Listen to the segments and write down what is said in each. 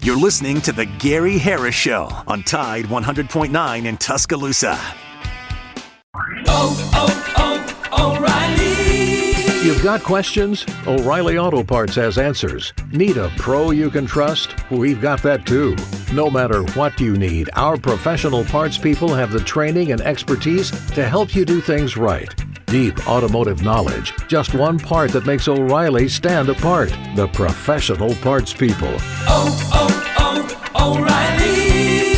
You're listening to The Gary Harris Show on Tide 100.9 in Tuscaloosa. O'Reilly! You've got questions? O'Reilly Auto Parts has answers. Need a pro you can trust? We've got that too. No matter what you need, our professional parts people have the training and expertise to help you do things right. Deep automotive knowledge. Just one part that makes O'Reilly stand apart. The professional parts people. O'Reilly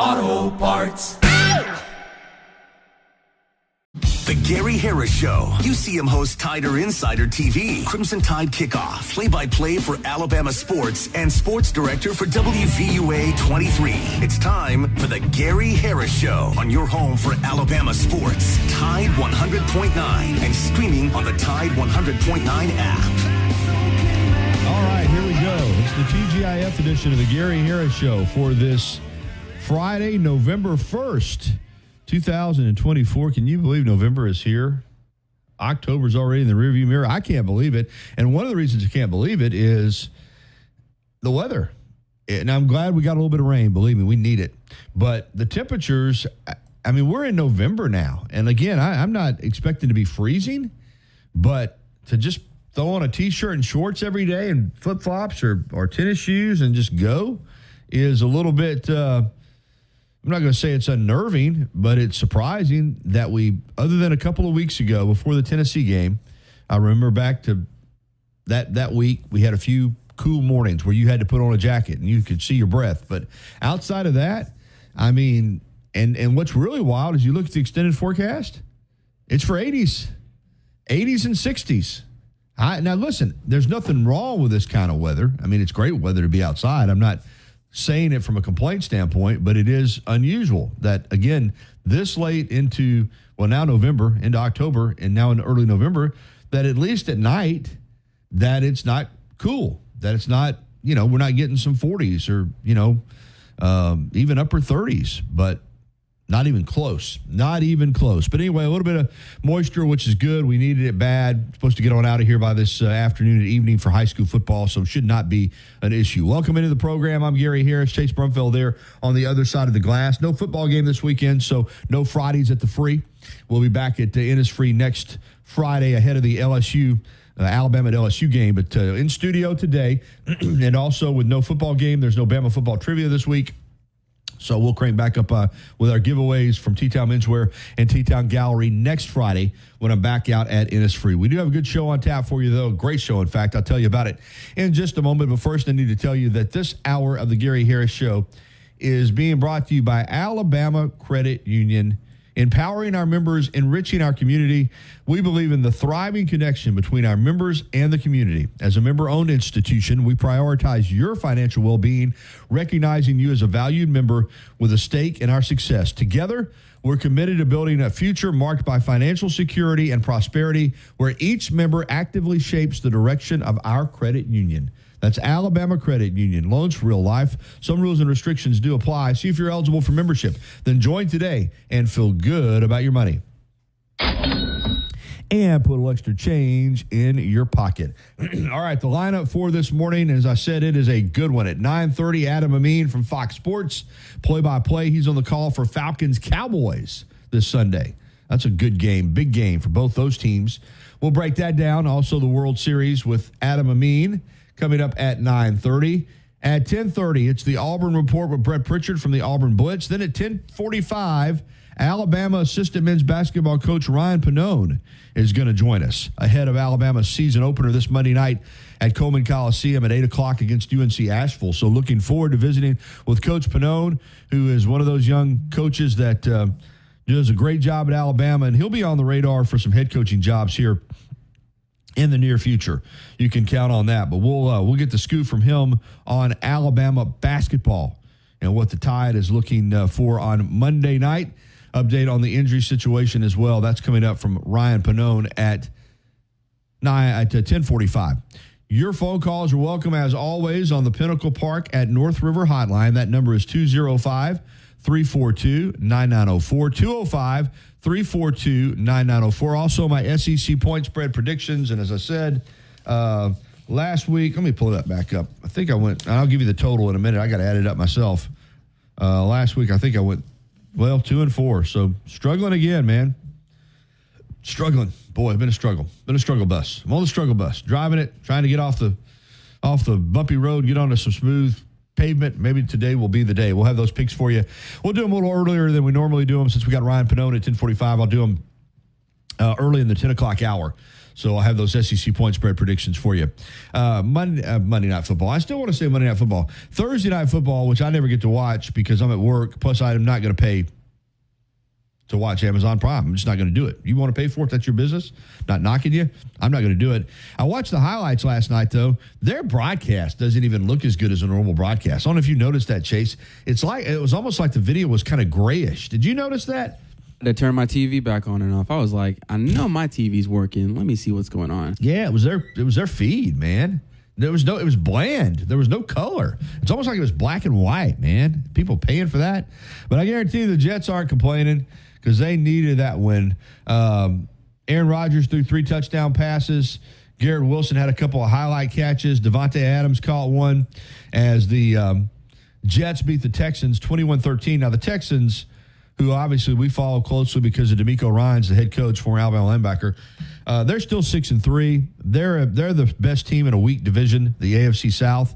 Auto Parts. The Gary Harris Show. You see him host Tider Insider TV, Crimson Tide Kickoff, play-by-play for Alabama sports, and sports director for WVUA 23. It's time for The Gary Harris Show on your home for Alabama sports. Tide 100.9 and streaming on the Tide 100.9 app. All right, here we go. It's the TGIF edition of The Gary Harris Show for this Friday, November 1st. 2024. Can you believe November is here? October's already in the rearview mirror. I can't believe it. And one of the reasons I can't believe it is the weather. And I'm glad we got a little bit of rain. Believe me, we need it. But the temperatures, I mean, we're in November now. And again, I'm not expecting to be freezing, but to just throw on a T-shirt and shorts every day and flip-flops or tennis shoes and just go is a little bit... I'm not going to say it's unnerving, but it's surprising that we, other than a couple of weeks ago before the Tennessee game, I remember back to that week, we had a few cool mornings where you had to put on a jacket and you could see your breath. But outside of that, I mean, and what's really wild is you look at the extended forecast, it's for 80s and 60s. Now, listen, there's nothing wrong with this kind of weather. I mean, it's great weather to be outside. I'm not saying it from a complaint standpoint, but it is unusual that, again, this late into, well, now November, into October, and now in early November, that at least at night, that it's not cool, that it's not, we're not getting some 40s or, even upper 30s, but not even close. Not even close. But anyway, a little bit of moisture, which is good. We needed it bad. Supposed to get on out of here by this afternoon and evening for high school football, so should not be an issue. Welcome into the program. I'm Gary Harris. Chase Brumfeld there on the other side of the glass. No football game this weekend, so no Fridays at the Free. We'll be back at Innisfree next Friday ahead of the LSU Alabama at LSU game. But in studio today, and also with no football game, there's no Bama football trivia this week. So we'll crank back up with our giveaways from T-Town Menswear and T-Town Gallery next Friday when I'm back out at Innisfree. We do have a good show on tap for you, though. Great show, in fact. I'll tell you about it in just a moment. But first, I need to tell you that this hour of the Gary Harris Show is being brought to you by Alabama Credit Union. Empowering our members, enriching our community. We believe in the thriving connection between our members and the community. As a member-owned institution, we prioritize your financial well-being, recognizing you as a valued member with a stake in our success. Together, we're committed to building a future marked by financial security and prosperity, where each member actively shapes the direction of our credit union. That's Alabama Credit Union. Loans for real life. Some rules and restrictions do apply. See if you're eligible for membership. Then join today and feel good about your money. And put a little extra change in your pocket. All right, the lineup for this morning, as I said, it is a good one. At 9:30, Adam Amin from Fox Sports, play-by-play. He's on the call for Falcons-Cowboys this Sunday. That's a good game, big game for both those teams. We'll break that down. Also, the World Series with Adam Amin coming up at 9:30. At 10:30, it's the Auburn Report with Brett Pritchard from the Auburn Blitz. Then at 10:45, Alabama assistant men's basketball coach Ryan Pannone is going to join us ahead of Alabama's season opener this Monday night at Coleman Coliseum at 8 o'clock against UNC Asheville. So looking forward to visiting with Coach Pannone, who is one of those young coaches that does a great job at Alabama, and he'll be on the radar for some head coaching jobs here in the near future. You can count on that. But we'll get the scoop from him on Alabama basketball and what the Tide is looking for on Monday night. Update on the injury situation as well. That's coming up from Ryan Pannone at 10:45. Your phone calls are welcome, as always, on the Pinnacle Park at North River Hotline. That number is 205-342-9904. 205-342-9904. Also, my SEC point spread predictions. And as I said, last week, let me pull that back up. I think I went, and I'll give you the total in a minute. I got to add it up myself. Last week, I think I went, 2-4. So struggling again, man. Struggling. Boy, it's been a struggle. Been a struggle bus. I'm on the struggle bus, driving it, trying to get off the bumpy road, get onto some smooth pavement. Maybe today will be the day. We'll have those picks for you. We'll do them a little earlier than we normally do them since we got Ryan Pannone at 10:45. I'll do them early in the 10 o'clock hour. So I'll have those SEC point spread predictions for you. Monday Night Football. I still want to say Monday Night Football. Thursday Night Football, which I never get to watch because I'm at work. Plus, I'm not going to pay to watch Amazon Prime. I'm just not going to do it. You want to pay for it? That's your business. Not knocking you. I'm not going to do it. I watched the highlights last night, though. Their broadcast doesn't even look as good as a normal broadcast. I don't know if you noticed that, Chase. It was almost like the video was kind of grayish. Did you notice that? To turn my TV back on and off. I was like, I know my TV's working. Let me see what's going on. Yeah, it was their feed, man. It was bland. There was no color. It's almost like it was black and white, man. People paying for that. But I guarantee you the Jets aren't complaining because they needed that win. Aaron Rodgers threw 3 touchdown passes. Garrett Wilson had a couple of highlight catches. Devontae Adams caught one as the Jets beat the Texans 21-13. Now, the Texans, who obviously we follow closely because of DeMeco Ryans, the head coach, former Alabama linebacker, they're still 6-3. They're the best team in a weak division, the AFC South.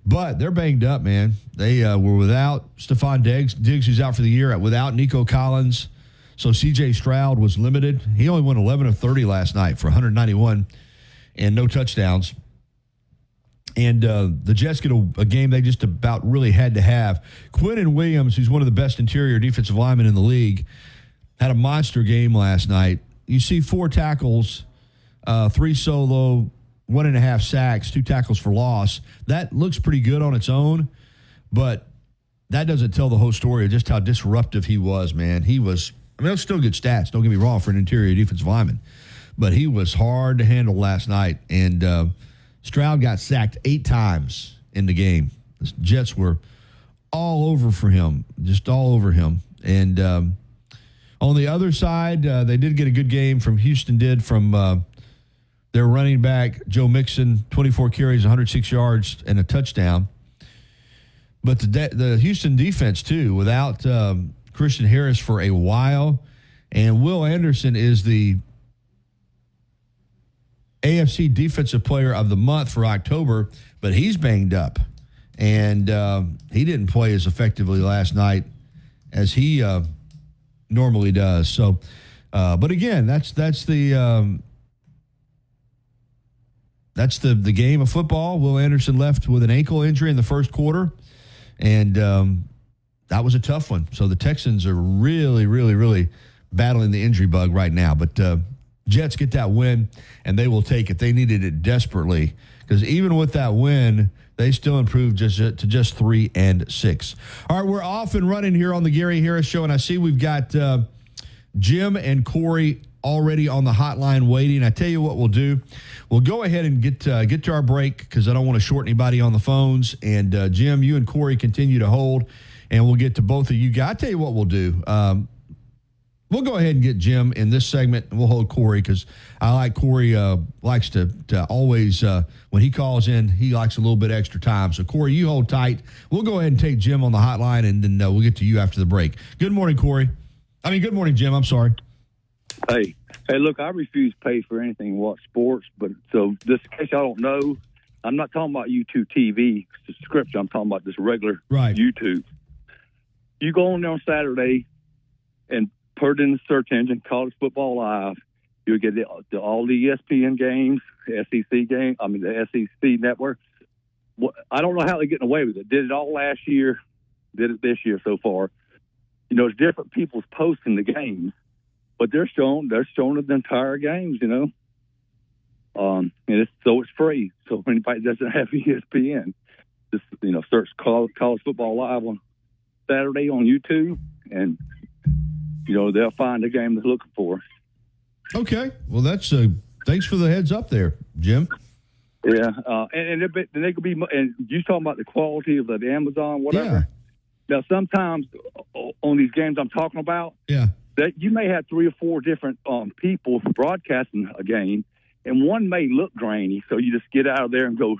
But they're banged up, man. They were without Stephon Diggs, who's out for the year, without Nico Collins. So C.J. Stroud was limited. He only went 11 of 30 last night for 191 and no touchdowns. And the Jets get a game they just about really had to have. Quinnen Williams, who's one of the best interior defensive linemen in the league, had a monster game last night. You see 4 tackles, 3 solo, 1.5 sacks, 2 tackles for loss. That looks pretty good on its own, but that doesn't tell the whole story of just how disruptive he was, man. Those still good stats, don't get me wrong, for an interior defensive lineman. But he was hard to handle last night, and Stroud got sacked 8 times in the game. The Jets were all over for him, just all over him. And on the other side, they did get a good game from Houston, from their running back, Joe Mixon, 24 carries, 106 yards, and a touchdown. But the Houston defense, too, without Christian Harris for a while. And Will Anderson is the AFC Defensive Player of the Month for October, but he's banged up. And he didn't play as effectively last night as he normally does. So, but again, that's the game of football. Will Anderson left with an ankle injury in the first quarter, and that was a tough one. So the Texans are really, really, really battling the injury bug right now. But Jets get that win, and they will take it. They needed it desperately because even with that win, they still improved to just 3-6. All right, we're off and running here on the Gary Harris Show, and I see we've got Jim and Corey already on the hotline waiting. I tell you what we'll do. We'll go ahead and get to our break because I don't want to short anybody on the phones. And Jim, you and Corey continue to hold, and we'll get to both of you guys. I tell you what we'll do. We'll go ahead and get Jim in this segment, and we'll hold Corey because I like Corey likes to always, when he calls in, he likes a little bit extra time. So, Corey, you hold tight. We'll go ahead and take Jim on the hotline, and then we'll get to you after the break. Good morning, Corey. Good morning, Jim. I'm sorry. Hey, look, I refuse to pay for anything watch sports, but so just in case y'all don't know, I'm not talking about YouTube TV subscription. I'm talking about this regular YouTube. You go on there on Saturday and put it in the search engine, College Football Live. You'll get all the ESPN games, SEC game. The SEC network. I don't know how they're getting away with it. Did it all last year, did it this year so far. It's different people's posting the games, but they're showing the entire games. And it's free. So if anybody doesn't have ESPN, just search College Football Live on Saturday on YouTube, and they'll find the game they're looking for. Okay. Well, that's thanks for the heads up there, Jim. Yeah. And they could be, and you talking about the quality of the Amazon, whatever. Yeah. Now, sometimes on these games I'm talking about, that you may have 3 or 4 different people broadcasting a game, and one may look grainy, so you just get out of there and go,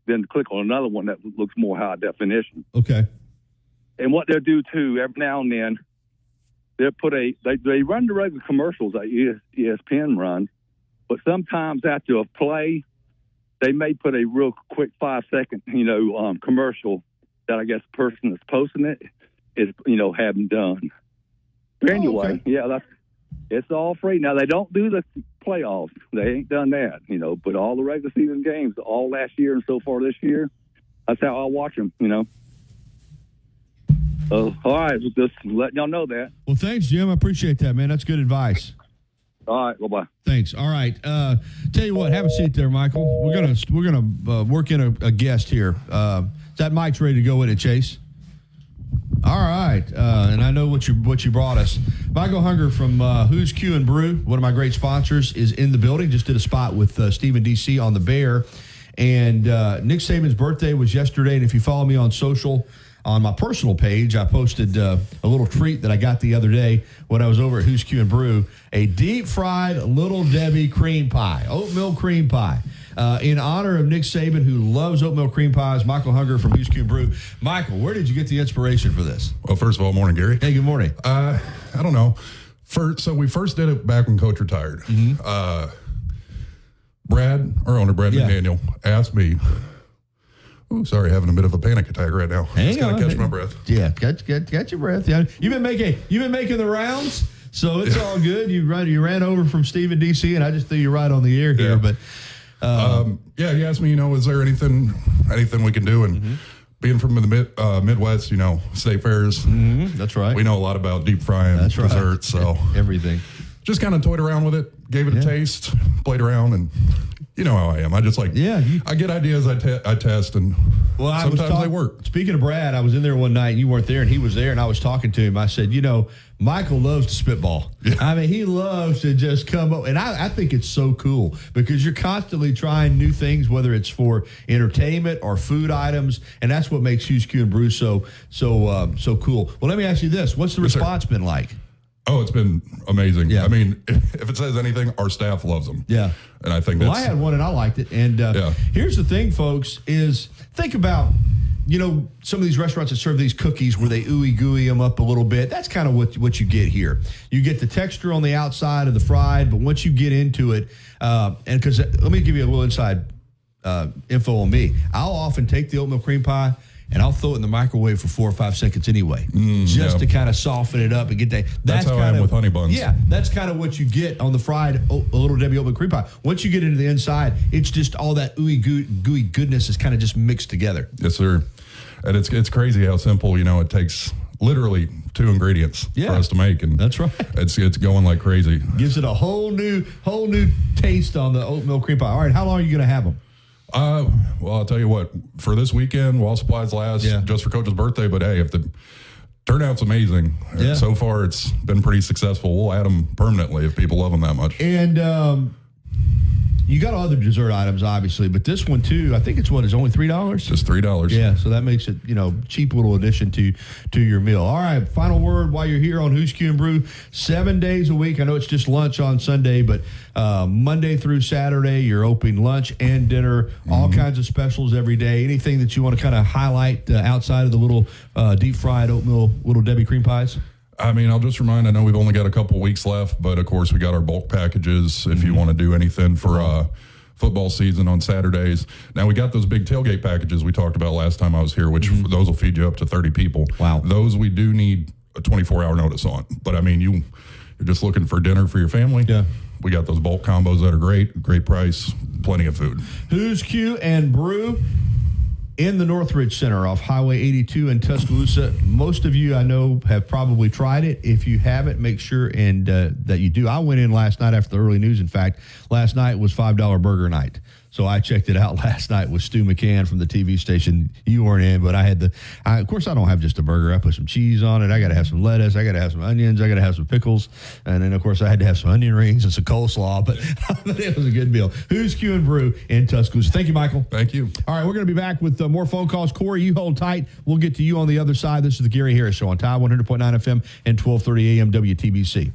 then click on another one that looks more high definition. Okay. And what they'll do too, every now and then, they'll put they run the regular commercials that ESPN runs, but sometimes after a play, they may put a real quick 5-second, commercial that I guess the person that's posting it is, having done. But anyway, it's all free. Now, they don't do the playoffs. They ain't done that, but all the regular season games, all last year and so far this year, that's how I watch them, So, all right, just letting y'all know that. Well, thanks, Jim. I appreciate that, man. That's good advice. All right, bye-bye. Thanks. All right. Tell you what, have a seat there, Michael. We're gonna work in a guest here. That mic's ready to go in it, Chase. All right, and I know what you brought us. Michael Hunger from Who's Q and Brew, one of my great sponsors, is in the building. Just did a spot with Stephen DC on the Bear, and Nick Saban's birthday was yesterday. And if you follow me on social, on my personal page, I posted a little treat that I got the other day when I was over at Who's Q and Brew, a deep fried Little Debbie cream pie, oatmeal cream pie. In honor of Nick Saban, who loves oatmeal cream pies, Michael Hunger from Who's Q and Brew. Michael, where did you get the inspiration for this? Well, first of all, morning, Gary. Hey, good morning. I don't know. So we first did it back when Coach retired. Mm-hmm. Our owner, Brad McDaniel, asked me, sorry, having a bit of a panic attack right now. Just got to catch my breath. Yeah, catch your breath. Yeah, you've been making the rounds, so it's all good. You ran over from Stephen DC, and I just threw you right on the air here. Yeah. But he asked me, is there anything we can do? And being from the Midwest, state fairs. Mm-hmm. That's right. We know a lot about deep frying desserts, so everything. Just kind of toyed around with it, gave it a taste, played around, and you know how I am. I just I get ideas, I test, and sometimes they work. Speaking of Brad, I was in there one night, and you weren't there, and he was there, and I was talking to him. I said, Michael loves to spitball. Yeah. I mean, he loves to just come up, and I think it's so cool because you're constantly trying new things, whether it's for entertainment or food items, and that's what makes Who's Q and Brew so cool. Well, let me ask you this: what's the response been like? Oh, it's been amazing. Yeah. I mean, if it says anything, our staff loves them. Yeah. And I think I had one and I liked it. And here's the thing, folks, is think about, some of these restaurants that serve these cookies where they ooey gooey them up a little bit. That's kind of what you get here. You get the texture on the outside of the fried, but once you get into it, and because let me give you a little inside info on me. I'll often take the oatmeal cream pie and I'll throw it in the microwave for 4 or 5 seconds anyway, to kind of soften it up and get that. That's how I am with honey buns. Yeah, that's kind of what you get on the fried Little Debbie oatmeal cream pie. Once you get into the inside, it's just all that gooey goodness is kind of just mixed together. Yes, sir. And it's crazy how simple, it takes literally 2 ingredients for us to make, and that's right. It's going like crazy. Gives it a whole new taste on the oatmeal cream pie. All right, how long are you going to have them? Well, I'll tell you what, for this weekend, while supplies last, just for Coach's birthday, but hey, if the turnout's amazing. Yeah. So far, it's been pretty successful. We'll add them permanently if people love them that much. And you got other dessert items, obviously, but this one, too, I think it's only $3? Just $3. Yeah, so that makes it, cheap little addition to your meal. All right, final word while you're here on Who's Q and Brew, 7 days a week. I know it's just lunch on Sunday, but Monday through Saturday, you're open lunch and dinner, all kinds of specials every day. Anything that you want to kind of highlight outside of the little deep-fried oatmeal Little Debbie cream pies? I mean, I'll just remind, I know we've only got a couple weeks left, but of course we got our bulk packages if you want to do anything for football season on Saturdays. Now we got those big tailgate packages we talked about last time I was here, which those will feed you up to 30 people. Wow. Those we do need a 24-hour notice on. But I mean, you're just looking for dinner for your family. Yeah. We got those bulk combos that are great price, plenty of food. Who's Q and Brew? In the Northridge Center off Highway 82 in Tuscaloosa. Most of you I know have probably tried it. If you haven't, make sure that you do. I went in last night after the early news. In fact, last night was $5 burger night. So I checked it out last night with Stu McCann from the TV station. You weren't in, but of course I don't have just a burger. I put some cheese on it. I got to have some lettuce. I got to have some onions. I got to have some pickles. And then, of course, I had to have some onion rings and some coleslaw. But it was a good meal. Who's Q and Brew in Tuscaloosa. Thank you, Michael. Thank you. All right, we're going to be back with more phone calls. Corey, you hold tight. We'll get to you on the other side. This is the Gary Harris Show on Tide 100.9 FM and 1230 AM WTBC.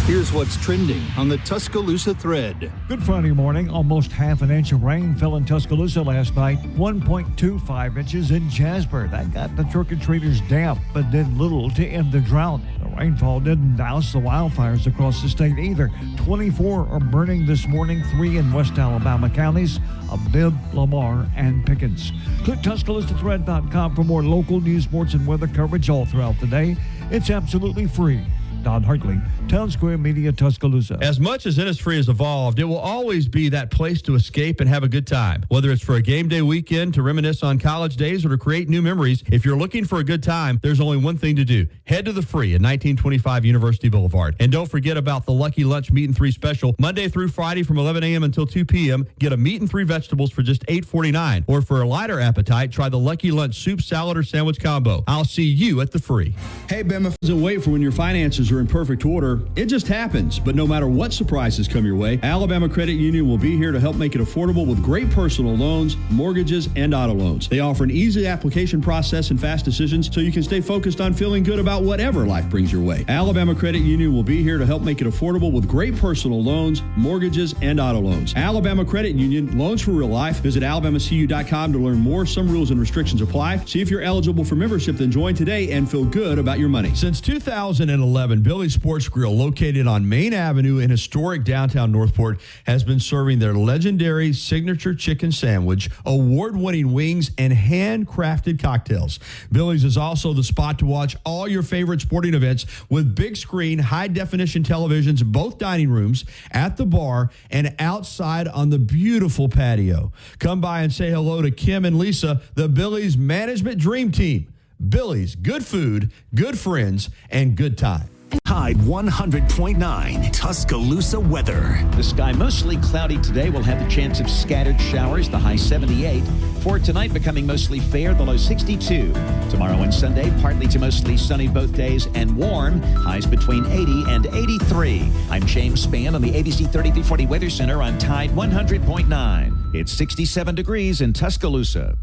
Here's what's trending on the Tuscaloosa thread. Good Friday morning. Almost half an inch of rain fell in Tuscaloosa last night. 1.25 inches in Jasper. That got the trick-or-treaters damp, but did little to end the drought. The rainfall didn't douse the wildfires across the state either. 24 are burning this morning, 3 in West Alabama counties of Bibb, Lamar, and Pickens. Click TuscaloosaThread.com for more local news, sports, and weather coverage all throughout the day. It's absolutely free. Don Hartley, Town Square Media, Tuscaloosa. As much as Innisfree has evolved, it will always be that place to escape and have a good time. Whether it's for a game day weekend, to reminisce on college days, or to create new memories, if you're looking for a good time, there's only one thing to do. Head to the Free at 1925 University Boulevard. And don't forget about the Lucky Lunch Meat and 3 special. Monday through Friday from 11 a.m. until 2 p.m. Get a meat and 3 vegetables for just $8.49. Or for a lighter appetite, try the Lucky Lunch soup, salad, or sandwich combo. I'll see you at the Free. Hey, Bama, doesn't wait for when your finances are in perfect order. It just happens. But no matter what surprises come your way, Alabama Credit Union will be here to help make it affordable with great personal loans, mortgages, and auto loans. They offer an easy application process and fast decisions so you can stay focused on feeling good about whatever life brings your way. Alabama Credit Union will be here to help make it affordable with great personal loans, mortgages, and auto loans. Alabama Credit Union, loans for real life. Visit alabamacu.com to learn more. Some rules and restrictions apply. See if you're eligible for membership, then join today and feel good about your money. Since 2011, Billy's Sports Grill, located on Main Avenue in historic downtown Northport, has been serving their legendary signature chicken sandwich, award-winning wings, and handcrafted cocktails. Billy's is also the spot to watch all your favorite sporting events with big screen, high-definition televisions, both dining rooms, at the bar, and outside on the beautiful patio. Come by and say hello to Kim and Lisa, the Billy's Management Dream Team. Billy's, good food, good friends, and good time. Tide 100.9 Tuscaloosa weather. The sky mostly cloudy today. We'll have the chance of scattered showers, the high 78. For tonight, becoming mostly fair, the low 62. Tomorrow and Sunday, partly to mostly sunny both days and warm, highs between 80 and 83. I'm James Spann on the ABC 3340 Weather Center on Tide 100.9. It's 67 degrees in Tuscaloosa.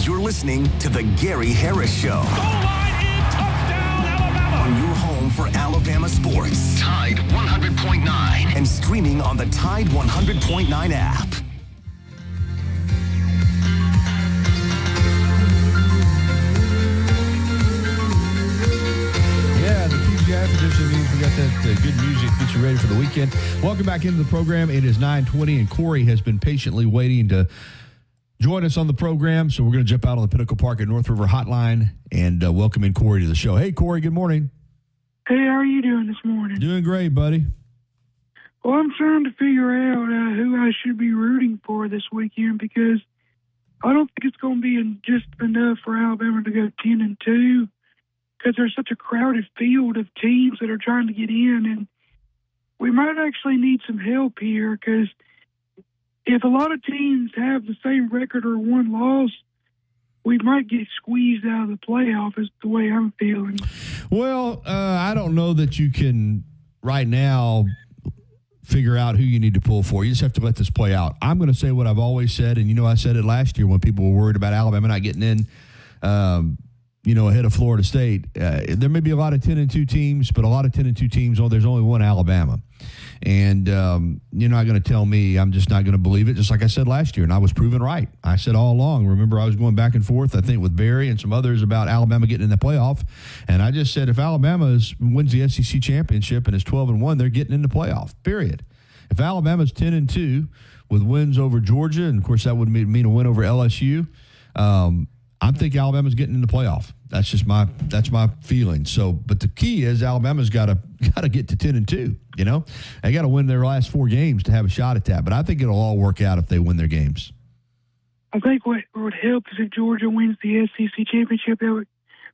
You're listening to The Gary Harris Show. On your home for Alabama sports. Tide 100.9. And streaming on the Tide 100.9 app. Yeah, the TGI edition means we got that good music to get you ready for the weekend. Welcome back into the program. It is 9:20, and Corey has been patiently waiting to join us on the program, so we're going to jump out on the Pinnacle Park at North River Hotline and welcome in Corey to the show. Hey, Corey, good morning. Hey, how are you doing this morning? Doing great, buddy. Well, I'm trying to figure out who I should be rooting for this weekend because I don't think it's going to be just enough for Alabama to go 10-2 because there's such a crowded field of teams that are trying to get in, and we might actually need some help here because if a lot of teams have the same record or one loss, we might get squeezed out of the playoff is the way I'm feeling. Well, I don't know that you can right now figure out who you need to pull for. You just have to let this play out. I'm going to say what I've always said, and I said it last year when people were worried about Alabama not getting in, ahead of Florida State. There may be a lot of 10-2 teams, but a lot of 10-2 teams, there's only one Alabama. And you're not going to tell me I'm just not going to believe it, just like I said last year, and I was proven right. I said all along, remember I was going back and forth, I think, with Barry and some others about Alabama getting in the playoff, and I just said if Alabama wins the SEC championship and is 12-1, they're getting in the playoff, period. If Alabama's 10-2 with wins over Georgia, and, of course, that would mean a win over LSU, I think Alabama's getting in the playoff. That's my feeling. So, but the key is Alabama's got to get to 10-2. They got to win their last 4 games to have a shot at that. But I think it'll all work out if they win their games. I think what would help is if Georgia wins the SEC championship. That would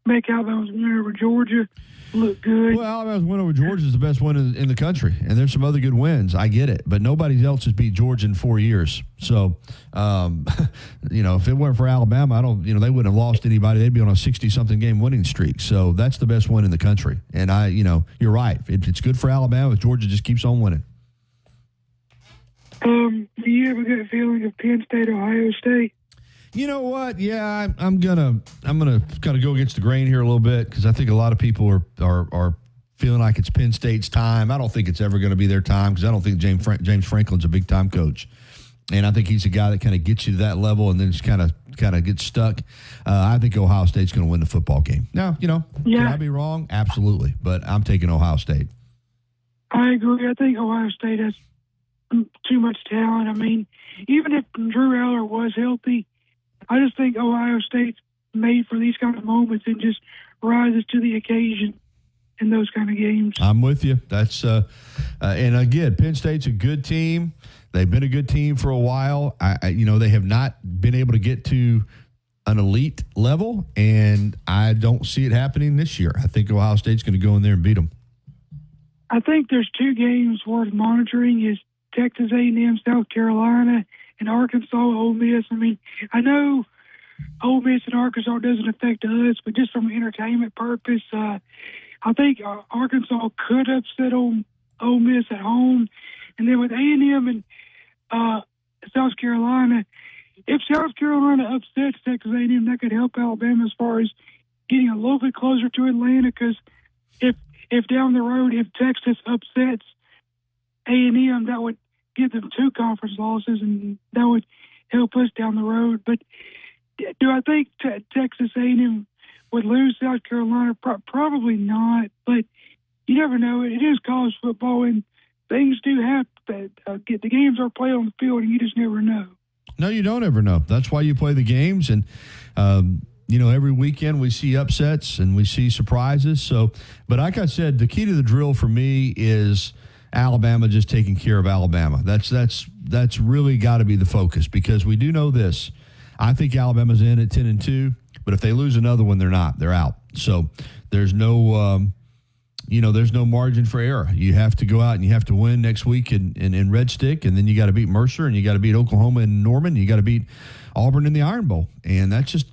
make Alabama's win over Georgia look good. Well, Alabama's win over Georgia is the best win in the country, and there's some other good wins. I get it, but nobody else has beat Georgia in 4 years. So, if it weren't for Alabama, they wouldn't have lost anybody. They'd be on a 60-something game winning streak. So that's the best win in the country. And you're right. It's good for Alabama if Georgia just keeps on winning. Do you have a good feeling of Penn State, Ohio State? You know what? Yeah, I'm gonna kind of go against the grain here a little bit because I think a lot of people are feeling like it's Penn State's time. I don't think it's ever going to be their time because I don't think James Franklin's a big-time coach. And I think he's a guy that kind of gets you to that level and then just kind of gets stuck. I think Ohio State's going to win the football game. Now, can I be wrong? Absolutely. But I'm taking Ohio State. I agree. I think Ohio State has too much talent. I mean, even if Drew Eller was healthy, I just think Ohio State's made for these kind of moments and just rises to the occasion in those kind of games. I'm with you. That's and again, Penn State's a good team. They've been a good team for a while. They have not been able to get to an elite level, and I don't see it happening this year. I think Ohio State's going to go in there and beat them. I think there's two games worth monitoring: is Texas A&M, South Carolina, and Arkansas, Ole Miss. I mean, I know Ole Miss and Arkansas doesn't affect us, but just from an entertainment purpose, I think Arkansas could upset Ole Miss at home. And then with A&M and South Carolina, if South Carolina upsets Texas A&M, that could help Alabama as far as getting a little bit closer to Atlanta. Because if down the road, if Texas upsets A&M, that would give them 2 conference losses, and that would help us down the road. But do I think Texas A&M would lose South Carolina? Probably not. But you never know. It is college football, and things do happen. The games are played on the field, and you just never know. No, you don't ever know. That's why you play the games. And, every weekend we see upsets and we see surprises. So, but like I said, the key to the drill for me is Alabama just taking care of Alabama. That's really got to be the focus, because we do know this. I think Alabama's in at 10-2, but if they lose another one, they're not. They're out. So there's no there's no margin for error. You have to go out and you have to win next week in Red Stick, and then you got to beat Mercer, and you got to beat Oklahoma and Norman. You got to beat Auburn in the Iron Bowl, and that's just,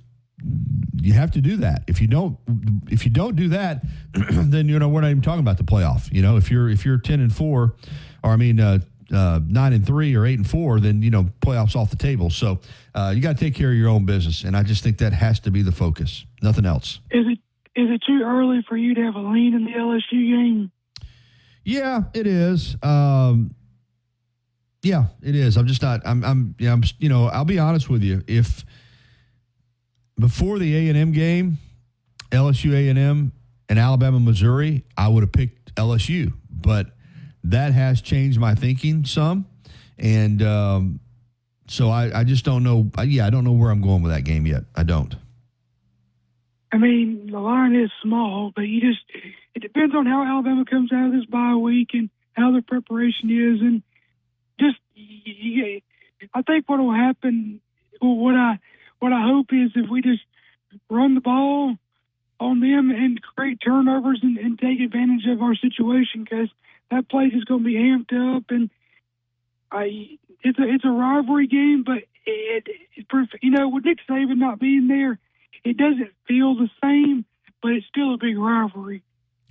you have to do that. If you don't do that, then we're not even talking about the playoff. If you're 10-4, or 9-3 or 8-4, then playoffs off the table. So you got to take care of your own business, and I just think that has to be the focus. Nothing else. Is it too early for you to have a lean in the LSU game? Yeah, it is. Yeah, it is. I'm just not. I'll be honest with you. If before the A&M game, LSU A&M and Alabama Missouri, I would have picked LSU, but that has changed my thinking some, and so I just don't know. I don't know where I'm going with that game yet. I don't. I mean, the line is small, but it depends on how Alabama comes out of this bye week and how their preparation is. And just, I think what will happen, what I hope is if we just run the ball on them and create turnovers and take advantage of our situation, because that place is going to be amped up. And it's a rivalry game, but with Nick Saban not being there, it doesn't feel the same, but it's still a big rivalry.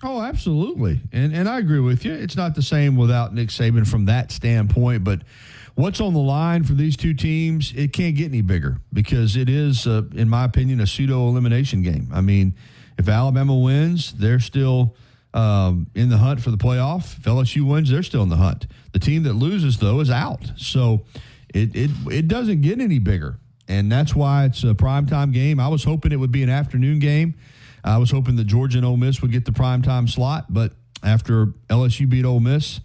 Oh, absolutely. And I agree with you. It's not the same without Nick Saban from that standpoint, but what's on the line for these two teams, it can't get any bigger, because it is, in my opinion, a pseudo-elimination game. I mean, if Alabama wins, they're still in the hunt for the playoff. If LSU wins, they're still in the hunt. The team that loses, though, is out. So it doesn't get any bigger. And that's why it's a primetime game. I was hoping it would be an afternoon game. I was hoping that Georgia and Ole Miss would get the primetime slot. But after LSU beat Ole Miss,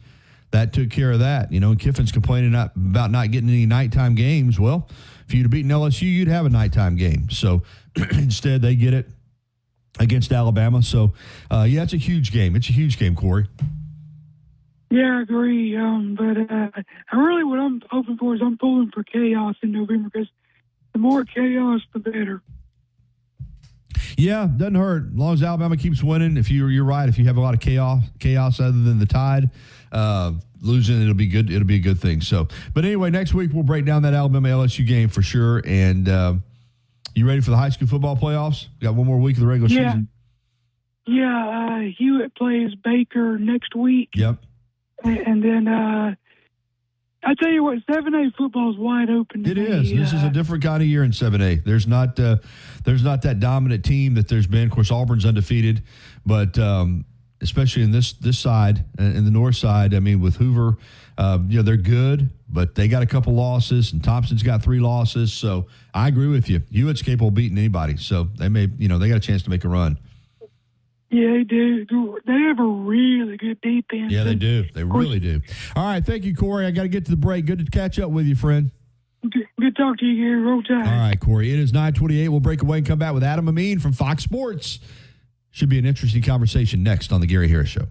that took care of that. Kiffin's complaining about not getting any nighttime games. Well, if you'd have beaten LSU, you'd have a nighttime game. So instead, they get it against Alabama. So, it's a huge game. It's a huge game, Corey. Yeah, I agree. But what I'm hoping for is I'm pulling for chaos in November, because the more chaos, the better. Yeah, doesn't hurt. As long as Alabama keeps winning. If you're right, if you have a lot of chaos other than the Tide, losing, it'll be good. It'll be a good thing. So, but anyway, next week we'll break down that Alabama LSU game for sure. And you ready for the high school football playoffs? Got one more week of the regular season. Yeah, Hewitt plays Baker next week. Yep. And then I tell you what, 7A football is wide open. It is. This is a different kind of year in 7A. There's not that dominant team that there's been. Of course, Auburn's undefeated, but especially in this side, in the north side. I mean, with Hoover, they're good, but they got a couple losses, and Thompson's got 3 losses. So I agree with you. Hewitt's capable of beating anybody. So they may, they got a chance to make a run. Yeah, they do. They have a really good defense. Yeah, they do. They really do. All right, thank you, Corey. I got to get to the break. Good to catch up with you, friend. Good talk to you, Gary. Roll Tide. All right, Corey. It is 9:28. We'll break away and come back with Adam Amin from Fox Sports. Should be an interesting conversation next on the Gary Harris Show.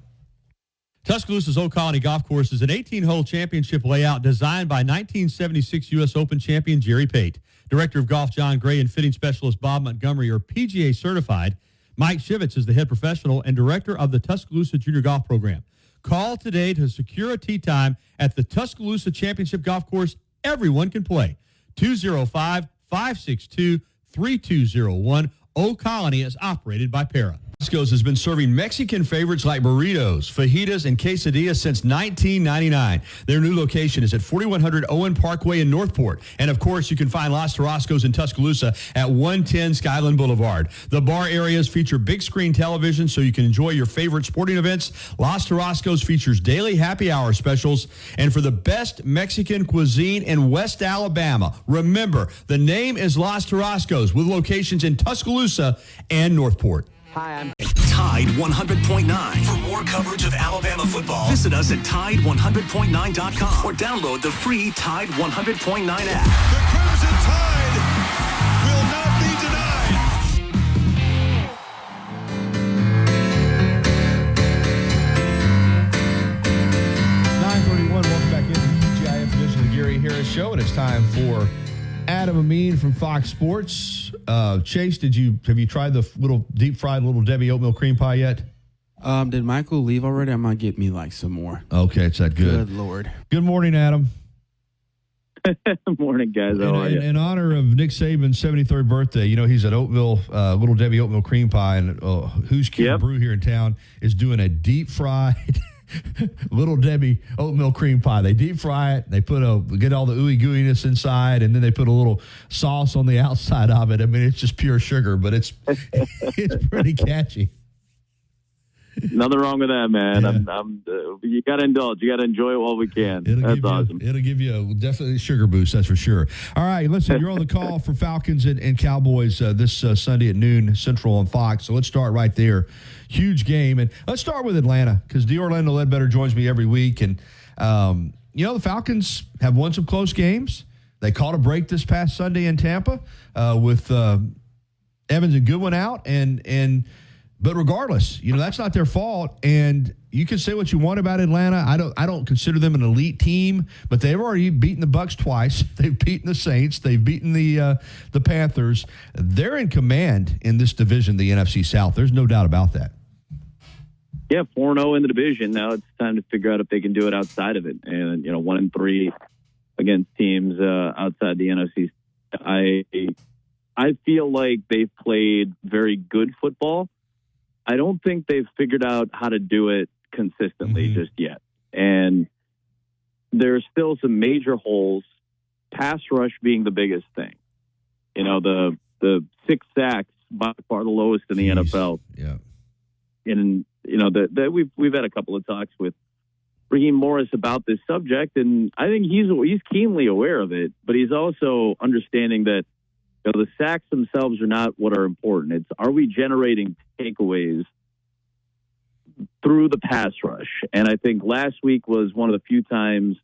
Tuscaloosa's Old Colony Golf Course is an 18-hole championship layout designed by 1976 U.S. Open champion Jerry Pate. Director of Golf John Gray and fitting specialist Bob Montgomery are PGA certified. Mike Shivitz is the head professional and director of the Tuscaloosa Junior Golf Program. Call today to secure a tee time at the Tuscaloosa Championship Golf Course. Everyone can play. 205-562-3201. Old Colony is operated by Para. Roscoe's has been serving Mexican favorites like burritos, fajitas, and quesadillas since 1999. Their new location is at 4100 Owen Parkway in Northport. And, of course, you can find Los Tarascos in Tuscaloosa at 110 Skyland Boulevard. The bar areas feature big screen television so you can enjoy your favorite sporting events. Los Tarascos features daily happy hour specials. And for the best Mexican cuisine in West Alabama, remember, the name is Los Tarascos with locations in Tuscaloosa and Northport. Hi, I'm Tide 100.9. For more coverage of Alabama football, visit us at Tide100.9.com or download the free Tide 100.9 app. The Crimson Tide will not be denied. Welcome back into the TGIF edition of the Gary Harris Show, and it's time for Adam Amin from Fox Sports. Chase, have you tried the little deep fried Little Debbie oatmeal cream pie yet? Did Michael leave already? I might get me some more. Okay, it's that good. Good Lord. Good morning, Adam. Good morning, guys. How are you? In honor of Nick Saban's 73rd birthday, he's at Oatville, Little Debbie oatmeal cream pie, and Who's Cute Brew here in town is doing a deep fried Little Debbie oatmeal cream pie. They deep fry it. They get all the ooey gooiness inside, and then they put a little sauce on the outside of it. I mean, it's just pure sugar, but it's pretty catchy. Nothing wrong with that, man. Yeah. You got to indulge. You got to enjoy it while we can. That's awesome. It'll give you definitely a sugar boost, that's for sure. All right, listen, you're on the call for Falcons and Cowboys this Sunday at noon Central on Fox. So let's start right there. Huge game. And let's start with Atlanta because D'Orlando Ledbetter joins me every week. And, the Falcons have won some close games. They caught a break this past Sunday in Tampa with Evans and Goodwin out. But regardless, that's not their fault. And you can say what you want about Atlanta. I don't consider them an elite team, but they've already beaten the Bucs twice. They've beaten the Saints. They've beaten the Panthers. They're in command in this division, the NFC South. There's no doubt about that. Yeah, 4-0 in the division. Now it's time to figure out if they can do it outside of it. And 1-3 against teams outside the NFC. I feel like they've played very good football. I don't think they've figured out how to do it consistently just yet. And there's still some major holes, pass rush being the biggest thing. The 6 sacks, by far the lowest in the NFL. Yeah. And, we've had a couple of talks with Raheem Morris about this subject, and I think he's keenly aware of it, but he's also understanding that the sacks themselves are not what are important. It's, are we generating takeaways through the pass rush? And I think last week was one of the few times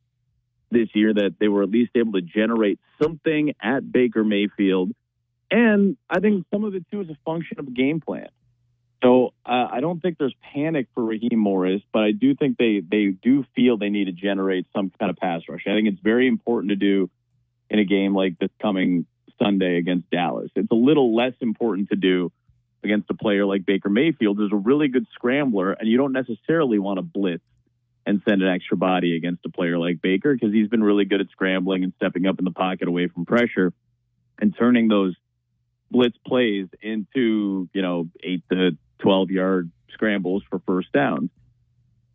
this year that they were at least able to generate something at Baker Mayfield. And I think some of it, too, is a function of a game plan. So I don't think there's panic for Raheem Morris, but I do think they do feel they need to generate some kind of pass rush. I think it's very important to do in a game like this coming Sunday against Dallas. It's a little less important to do against a player like Baker Mayfield, who's a really good scrambler, and you don't necessarily want to blitz and send an extra body against a player like Baker because he's been really good at scrambling and stepping up in the pocket away from pressure and turning those blitz plays into, 8 to 12-yard scrambles for first downs.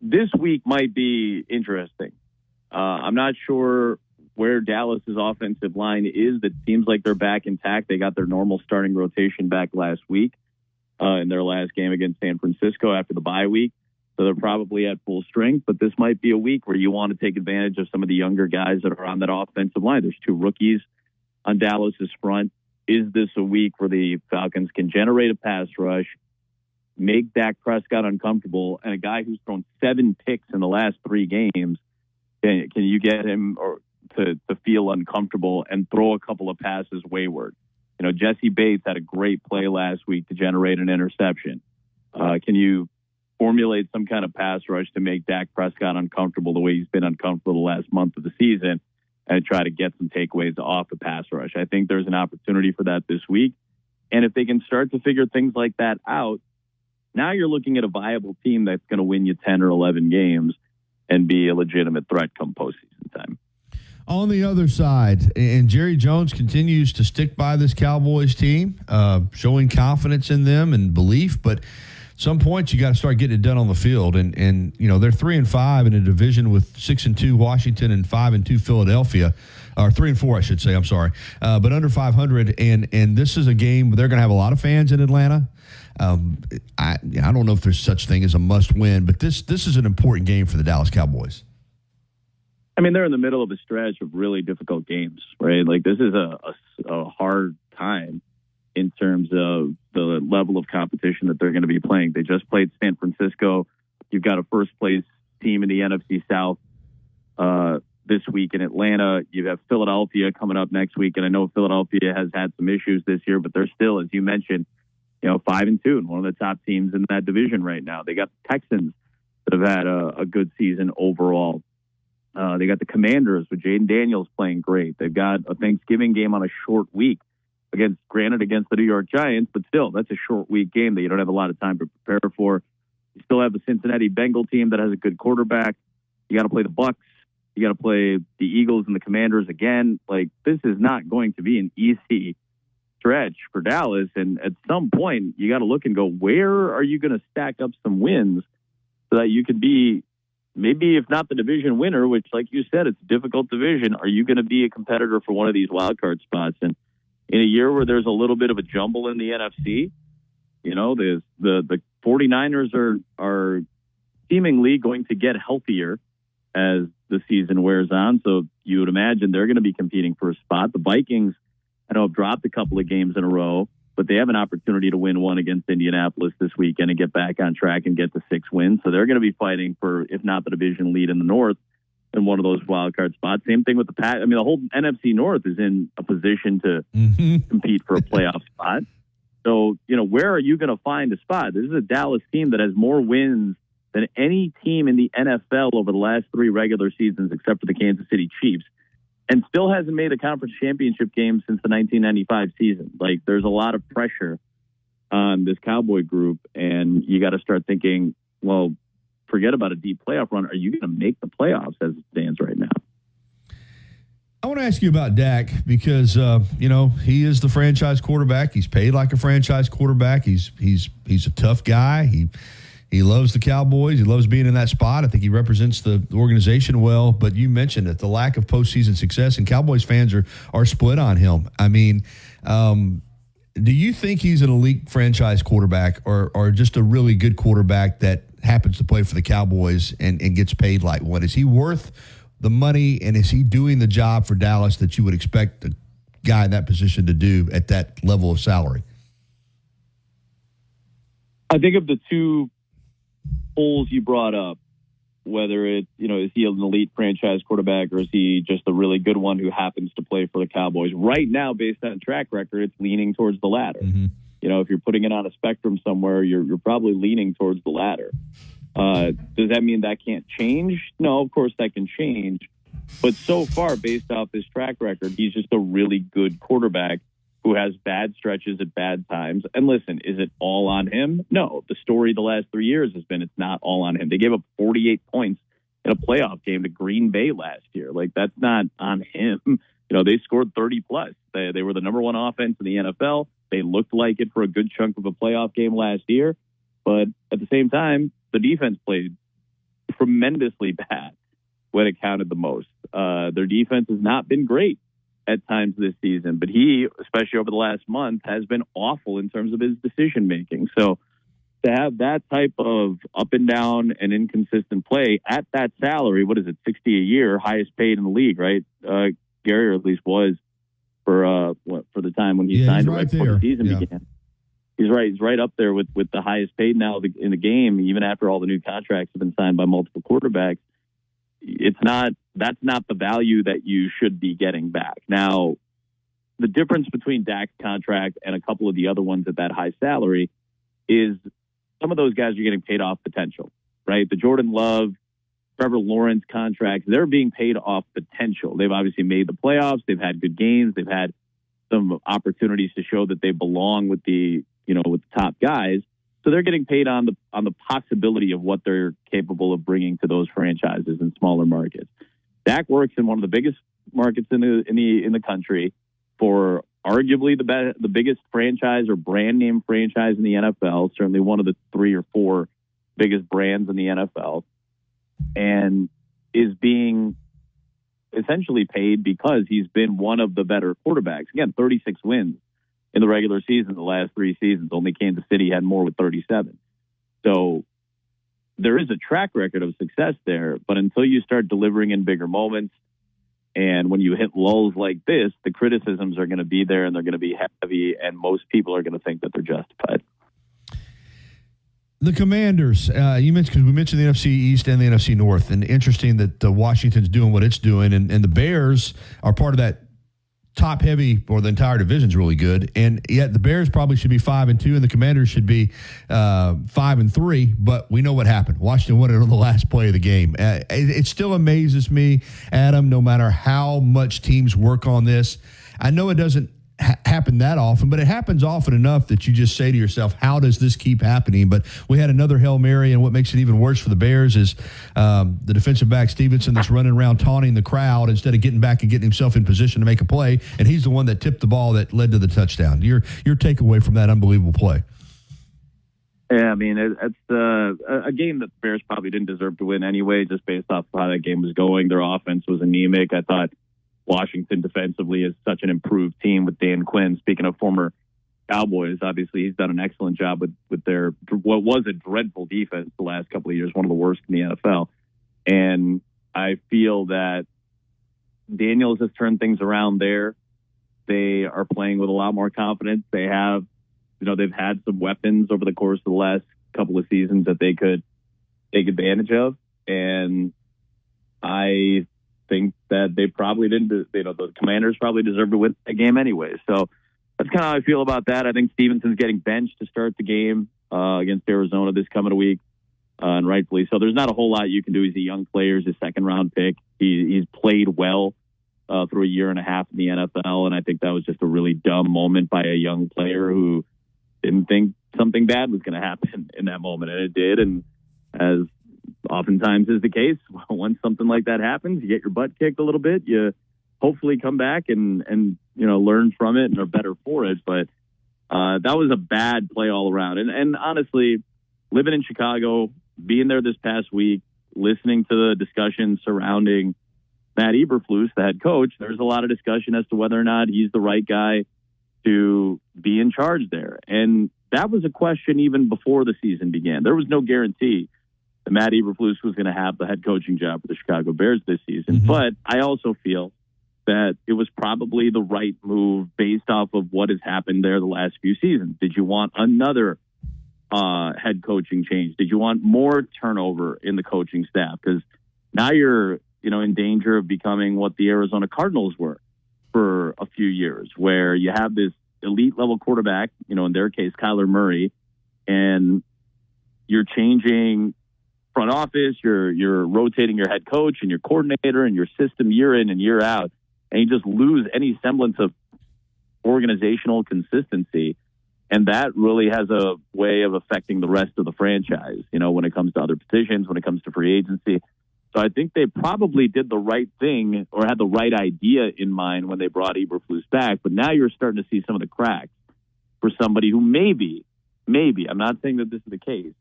This week might be interesting. I'm not sure where Dallas's offensive line is. It seems like they're back intact. They got their normal starting rotation back last week in their last game against San Francisco after the bye week. So they're probably at full strength, but this might be a week where you want to take advantage of some of the younger guys that are on that offensive line. There's 2 rookies on Dallas's front. Is this a week where the Falcons can generate a pass rush, make Dak Prescott uncomfortable, and a guy who's thrown 7 picks in the last 3 games, can you get him to feel uncomfortable and throw a couple of passes wayward? You know, Jesse Bates had a great play last week to generate an interception. Can you formulate some kind of pass rush to make Dak Prescott uncomfortable the way he's been uncomfortable the last month of the season and try to get some takeaways off the pass rush? I think there's an opportunity for that this week. And if they can start to figure things like that out, now you're looking at a viable team that's going to win you 10 or 11 games and be a legitimate threat come postseason time. On the other side, and Jerry Jones continues to stick by this Cowboys team, showing confidence in them and belief, but at some point you got to start getting it done on the field. And you know, they're 3-5 in a division with 6-2 Washington and 5-2 Philadelphia, or 3-4, I should say. I'm sorry, but under 500. And this is a game they're going to have a lot of fans in Atlanta. I don't know if there's such thing as a must win, but this is an important game for the Dallas Cowboys. I mean, they're in the middle of a stretch of really difficult games, right? Like, this is a hard time in terms of the level of competition that they're going to be playing. They just played San Francisco. You've got a first-place team in the NFC South this week in Atlanta. You have Philadelphia coming up next week, and I know Philadelphia has had some issues this year, but they're still, as you mentioned, 5-2 and one of the top teams in that division right now. They got the Texans that have had a good season overall. They got the Commanders with Jaden Daniels playing great. They've got a Thanksgiving game on a short week against the New York Giants, but still, that's a short week game that you don't have a lot of time to prepare for. You still have the Cincinnati Bengal team that has a good quarterback. You got to play the Bucs. You got to play the Eagles and the Commanders again. Like, this is not going to be an easy stretch for Dallas. And at some point, you got to look and go, where are you going to stack up some wins so that you can be, maybe if not the division winner, which, like you said, it's a difficult division, are you going to be a competitor for one of these wild card spots? And in a year where there's a little bit of a jumble in the NFC, the 49ers are seemingly going to get healthier as the season wears on. So you would imagine they're going to be competing for a spot. The Vikings, I know, have dropped a couple of games in a row, but they have an opportunity to win one against Indianapolis this weekend and get back on track and get to 6 wins. So they're going to be fighting for, if not the division lead in the North, in one of those wild card spots. Same thing with the Pack. I mean, the whole NFC North is in a position to compete for a playoff spot. So, where are you going to find a spot? This is a Dallas team that has more wins than any team in the NFL over the last 3 regular seasons, except for the Kansas City Chiefs, and still hasn't made a conference championship game since the 1995 season. Like, there's a lot of pressure on this Cowboy group, and you got to start thinking, well, forget about a deep playoff run. Are you going to make the playoffs as it stands right now? I want to ask you about Dak because, he is the franchise quarterback. He's paid like a franchise quarterback. He's a tough guy. He loves the Cowboys. He loves being in that spot. I think he represents the organization well. But you mentioned it, the lack of postseason success, and Cowboys fans are split on him. I mean, do you think he's an elite franchise quarterback or just a really good quarterback that happens to play for the Cowboys and gets paid like one? Is he worth the money, and is he doing the job for Dallas that you would expect a guy in that position to do at that level of salary? I think of the two holes you brought up, whether it's, is he an elite franchise quarterback or is he just a really good one who happens to play for the Cowboys? Right now, based on track record, it's leaning towards the latter. Mm-hmm. If you're putting it on a spectrum somewhere, you're probably leaning towards the latter. Does that mean that can't change? No, of course that can change. But so far, based off his track record, he's just a really good quarterback who has bad stretches at bad times. And listen, is it all on him? No. The story the last 3 years has been it's not all on him. They gave up 48 points in a playoff game to Green Bay last year. Like, that's not on him. They scored 30-plus. They were the number 1 offense in the NFL. They looked like it for a good chunk of a playoff game last year. But at the same time, the defense played tremendously bad when it counted the most. Their defense has not been great at times this season, but he, especially over the last month, has been awful in terms of his decision making. So to have that type of up and down and inconsistent play at that salary, what is it, $60 a year, highest paid in the league, right? Gary, or at least was for the time when he signed it right before the season began. He's right. He's right up there with the highest paid now in the game, even after all the new contracts have been signed by multiple quarterbacks. That's not the value that you should be getting back. Now, the difference between Dak's contract and a couple of the other ones at that high salary is some of those guys are getting paid off potential, right? The Jordan Love, Trevor Lawrence contracts, they're being paid off potential. They've obviously made the playoffs. They've had good games. They've had some opportunities to show that they belong with the top guys. So they're getting paid on the possibility of what they're capable of bringing to those franchises in smaller markets. Dak works in one of the biggest markets in the country for arguably the biggest franchise or brand name franchise in the NFL, certainly one of the 3 or 4 biggest brands in the NFL, and is being essentially paid because he's been one of the better quarterbacks. Again, 36 wins in the regular season the last 3 seasons. Only Kansas City had more with 37. So there is a track record of success there, but until you start delivering in bigger moments, and when you hit lulls like this, the criticisms are going to be there and they're going to be heavy, and most people are going to think that they're justified. The Commanders, you mentioned, because we mentioned the NFC East and the NFC North, and interesting that Washington's doing what it's doing, and the Bears are part of that top heavy, or the entire division's really good, and yet the Bears probably should be 5-2, and the Commanders should be 5-3. But we know what happened. Washington won it on the last play of the game. It still amazes me, Adam, no matter how much teams work on this. I know it doesn't happen that often, but it happens often enough that you just say to yourself, how does this keep happening? But we had another Hail Mary, and what makes it even worse for the Bears is the defensive back Stevenson that's running around taunting the crowd instead of getting back and getting himself in position to make a play, and he's the one that tipped the ball that led to the touchdown. Your takeaway from that unbelievable play. Yeah, I mean, it's a game that the Bears probably didn't deserve to win anyway, just based off of how that game was going. Their offense was anemic. I thought Washington defensively is such an improved team with Dan Quinn. Speaking of former Cowboys, obviously he's done an excellent job with their what was a dreadful defense the last couple of years, one of the worst in the NFL. And I feel that Daniels has turned things around there. They are playing with a lot more confidence. They have, they've had some weapons over the course of the last couple of seasons that they could take advantage of. And I think that they probably didn't, the Commanders probably deserve to win that game anyway. So that's kind of how I feel about that. I think Stevenson's getting benched to start the game against Arizona this coming week, and rightfully so. There's not a whole lot you can do. He's a young player. He's a second-round pick. He's played well through a year and a half in the NFL, and I think that was just a really dumb moment by a young player who didn't think something bad was going to happen in that moment, and it did. And as oftentimes is the case, once something like that happens, you get your butt kicked a little bit, you hopefully come back and learn from it and are better for it. But that was a bad play all around. And honestly, living in Chicago, being there this past week, listening to the discussion surrounding Matt Eberflus, the head coach, there's a lot of discussion as to whether or not he's the right guy to be in charge there. And that was a question even before the season began. There was no guarantee that Matt Eberflus was going to have the head coaching job for the Chicago Bears this season. Mm-hmm. But I also feel that it was probably the right move based off of what has happened there the last few seasons. Did you want another head coaching change? Did you want more turnover in the coaching staff? Because now you're, in danger of becoming what the Arizona Cardinals were for a few years, where you have this elite level quarterback, in their case, Kyler Murray, and you're changing front office, you're rotating your head coach and your coordinator and your system year in and year out, and you just lose any semblance of organizational consistency. And that really has a way of affecting the rest of the franchise, when it comes to other positions, when it comes to free agency. So I think they probably did the right thing or had the right idea in mind when they brought Eberflus back. But now you're starting to see some of the cracks for somebody who maybe, I'm not saying that this is the case,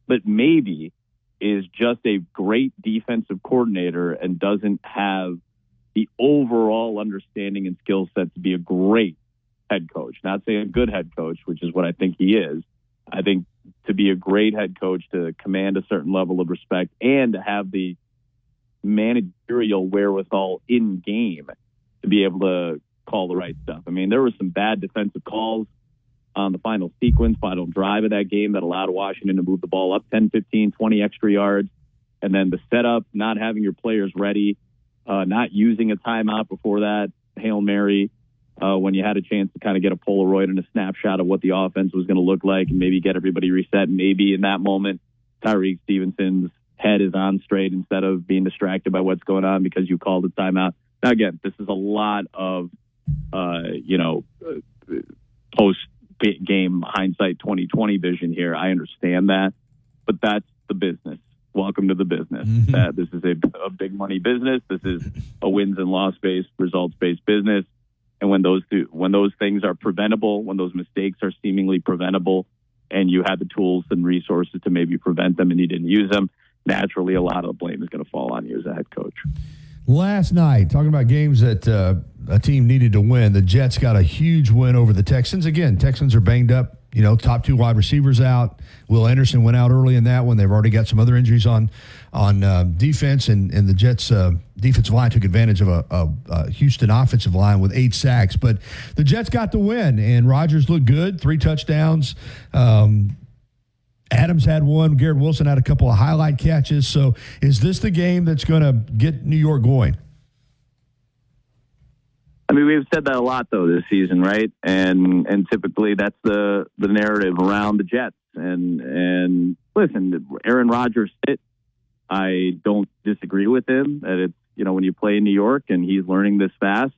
but maybe is just a great defensive coordinator and doesn't have the overall understanding and skill set to be a great head coach. Not saying a good head coach, which is what I think he is. I think to be a great head coach, to command a certain level of respect, and to have the managerial wherewithal in game to be able to call the right stuff. I mean, there were some bad defensive calls on the final drive of that game that allowed Washington to move the ball up 10, 15, 20 extra yards. And then the setup, not having your players ready, not using a timeout before that Hail Mary, when you had a chance to kind of get a Polaroid and a snapshot of what the offense was going to look like and maybe get everybody reset. Maybe in that moment, Tyreek Stevenson's head is on straight instead of being distracted by what's going on because you called a timeout. Now, again, this is a lot of, post-game hindsight 2020 vision here. I understand that, but that's the business. Welcome to the business. This is a big money business. This is a wins and loss-based, results-based business. And when those things are preventable, when those mistakes are seemingly preventable, and you have the tools and resources to maybe prevent them and you didn't use them, naturally a lot of the blame is going to fall on you as a head coach. Last night, talking about games that a team needed to win, the Jets got a huge win over the Texans. Again, Texans are banged up. Top 2 wide receivers out. Will Anderson went out early in that one. They've already got some other injuries on defense, and the Jets' defensive line took advantage of a Houston offensive line with 8 sacks. But the Jets got the win, and Rodgers looked good, 3 touchdowns. Adams had one. Garrett Wilson had a couple of highlight catches. So is this the game that's going to get New York going? I mean, we've said that a lot, though, this season, right? And typically that's the narrative around the Jets. And listen, Aaron Rodgers fit. I don't disagree with him that it's, when you play in New York and he's learning this fast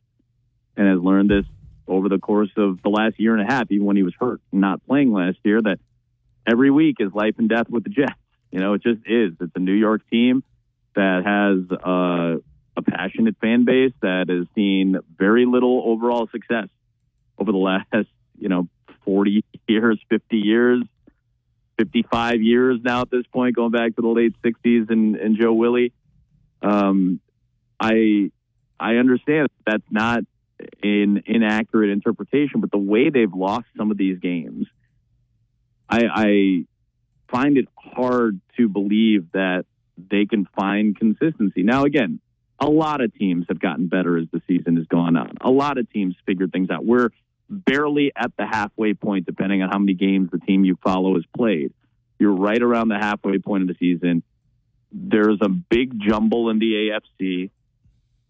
and has learned this over the course of the last year and a half, even when he was hurt and not playing last year, that every week is life and death with the Jets. It just is. It's a New York team that has a passionate fan base that has seen very little overall success over the last, 40 years, 50 years, 55 years now at this point, going back to the late 60s and Joe Willie. I understand that's not an inaccurate interpretation, but the way they've lost some of these games, I find it hard to believe that they can find consistency. Now, again, a lot of teams have gotten better as the season has gone on. A lot of teams figured things out. We're barely at the halfway point, depending on how many games the team you follow has played. You're right around the halfway point of the season. There's a big jumble in the AFC,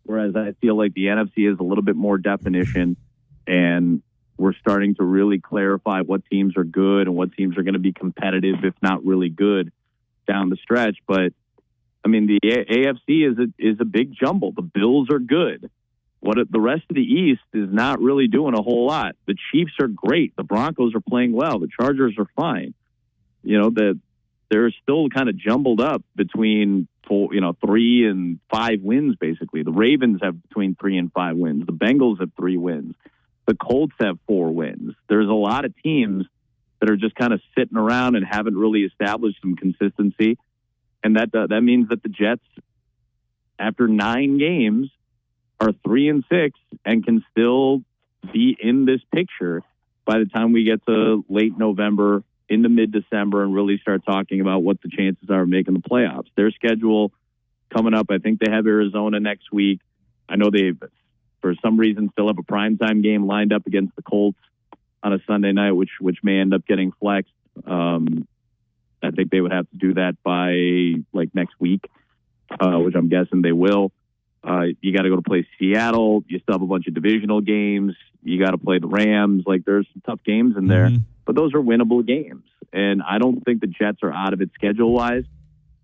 whereas I feel like the NFC is a little bit more definition, and we're starting to really clarify what teams are good and what teams are going to be competitive, if not really good, down the stretch. But I mean, the AFC is a big jumble. The Bills are good. The rest of the East is not really doing a whole lot. The Chiefs are great. The Broncos are playing well. The Chargers are fine. They're still kind of jumbled up between 3 and 5 wins, basically. The Ravens have between 3 and 5 wins. The Bengals have 3 wins. The Colts have 4 wins. There's a lot of teams that are just kind of sitting around and haven't really established some consistency. And that means that the Jets, after 9 games, are 3-6 and can still be in this picture by the time we get to late November, into mid-December, and really start talking about what the chances are of making the playoffs. Their schedule coming up, I think they have Arizona next week. I know they, for some reason, still have a primetime game lined up against the Colts on a Sunday night, which may end up getting flexed. I think they would have to do that by next week, which I'm guessing they will. You got to go to play Seattle. You still have a bunch of divisional games. You got to play the Rams. There's some tough games in there, but those are winnable games. And I don't think the Jets are out of it schedule-wise.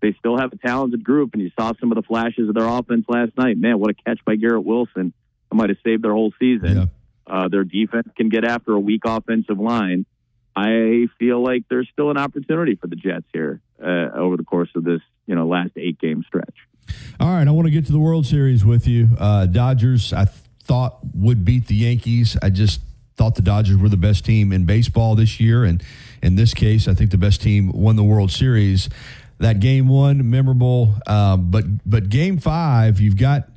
They still have a talented group, and you saw some of the flashes of their offense last night. Man, what a catch by Garrett Wilson. I might have saved their whole season. Yeah. Their defense can get after a weak offensive line. I feel like there's still an opportunity for the Jets here over the course of this, last 8-game stretch. All right, I want to get to the World Series with you. Dodgers, I thought would beat the Yankees. I just thought the Dodgers were the best team in baseball this year, and in this case, I think the best team won the World Series. That game 1, memorable, but game 5, you've got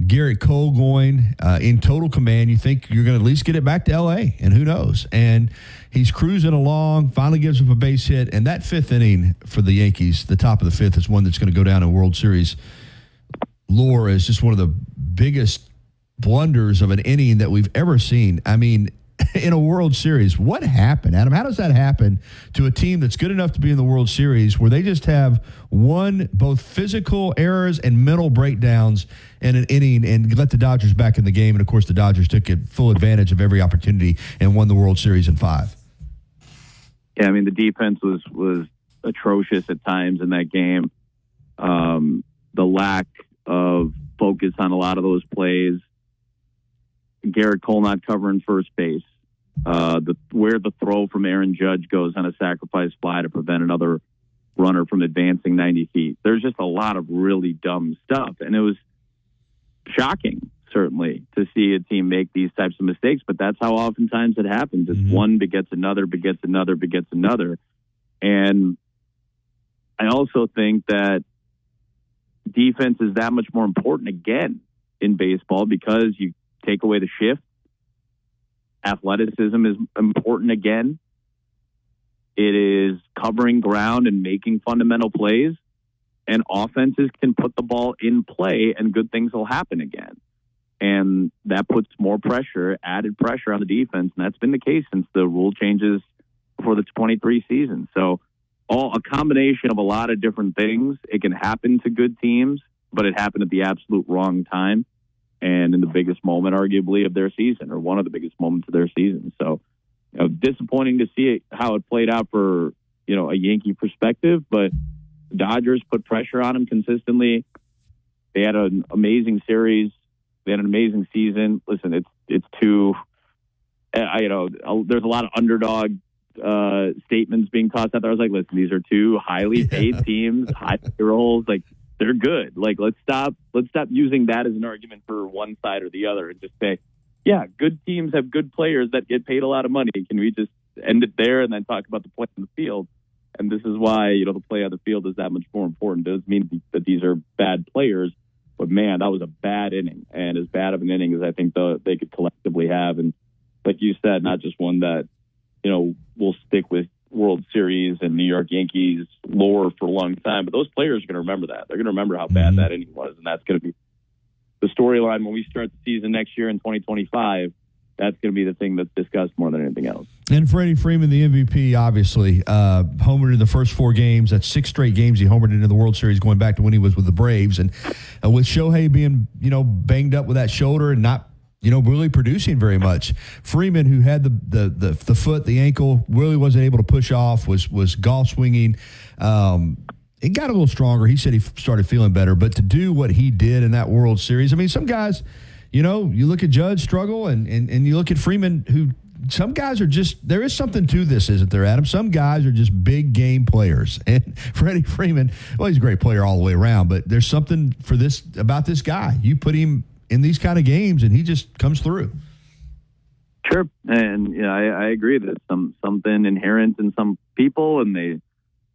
Garrett Cole going in total command. You think you're going to at least get it back to L.A., and who knows? And he's cruising along, finally gives up a base hit, and that fifth inning for the Yankees, the top of the fifth, is one that's going to go down in World Series lore as just one of the biggest blunders of an inning that we've ever seen. I mean, in a World Series, what happened, Adam? How does that happen to a team that's good enough to be in the World Series where they just have both physical errors and mental breakdowns in an inning and let the Dodgers back in the game? And, of course, the Dodgers took full advantage of every opportunity and won the World Series in 5. Yeah, I mean, the defense was atrocious at times in that game. The lack of focus on a lot of those plays. Garrett Cole not covering first base. Where the throw from Aaron Judge goes on a sacrifice fly to prevent another runner from advancing 90 feet. There's just a lot of really dumb stuff. And it was shocking, certainly, to see a team make these types of mistakes. But that's how oftentimes it happens. It's one begets another, begets another, begets another. And I also think that defense is that much more important again in baseball because you take away the shift. Athleticism is important again. It is covering ground and making fundamental plays. And offenses can put the ball in play and good things will happen again. And that puts more pressure, added pressure on the defense. And that's been the case since the rule changes before the 23 season. So a combination of a lot of different things. It can happen to good teams, but it happened at the absolute wrong time. And in the biggest moment, arguably, of their season, or one of the biggest moments of their season. So, disappointing to see how it played out for, a Yankee perspective, but the Dodgers put pressure on them consistently. They had an amazing series. They had an amazing season. Listen, it's too, there's a lot of underdog statements being tossed out there. I was like, listen, these are two highly paid teams, high payrolls, they're good. Let's stop using that as an argument for one side or the other and just say, yeah, good teams have good players that get paid a lot of money. Can we just end it there and then talk about the play on the field? And this is why, the play on the field is that much more important. It doesn't mean that these are bad players, but man, that was a bad inning, and as bad of an inning as I think they could collectively have. And like you said, not just one that, will stick with World Series and New York Yankees lore for a long time, but those players are going to remember that. They're going to remember how bad that inning was, and that's going to be the storyline when we start the season next year in 2025. That's going to be the thing that's discussed more than anything else. And Freddie Freeman, the MVP, obviously, homered in the first 4 games. That's 6 straight games he homered into the World Series, going back to when he was with the Braves. And with Shohei being, banged up with that shoulder and not really producing very much. Freeman, who had the foot, the ankle, really wasn't able to push off, was golf swinging. It got a little stronger. He said he started feeling better. But to do what he did in that World Series, I mean, some guys, you look at Judge struggle and you look at Freeman, who some guys are just, there is something to this, isn't there, Adam? Some guys are just big game players. And Freddie Freeman, well, he's a great player all the way around, but there's something about this guy. You put him in these kind of games, and he just comes through. Sure, and I agree that something inherent in some people, and they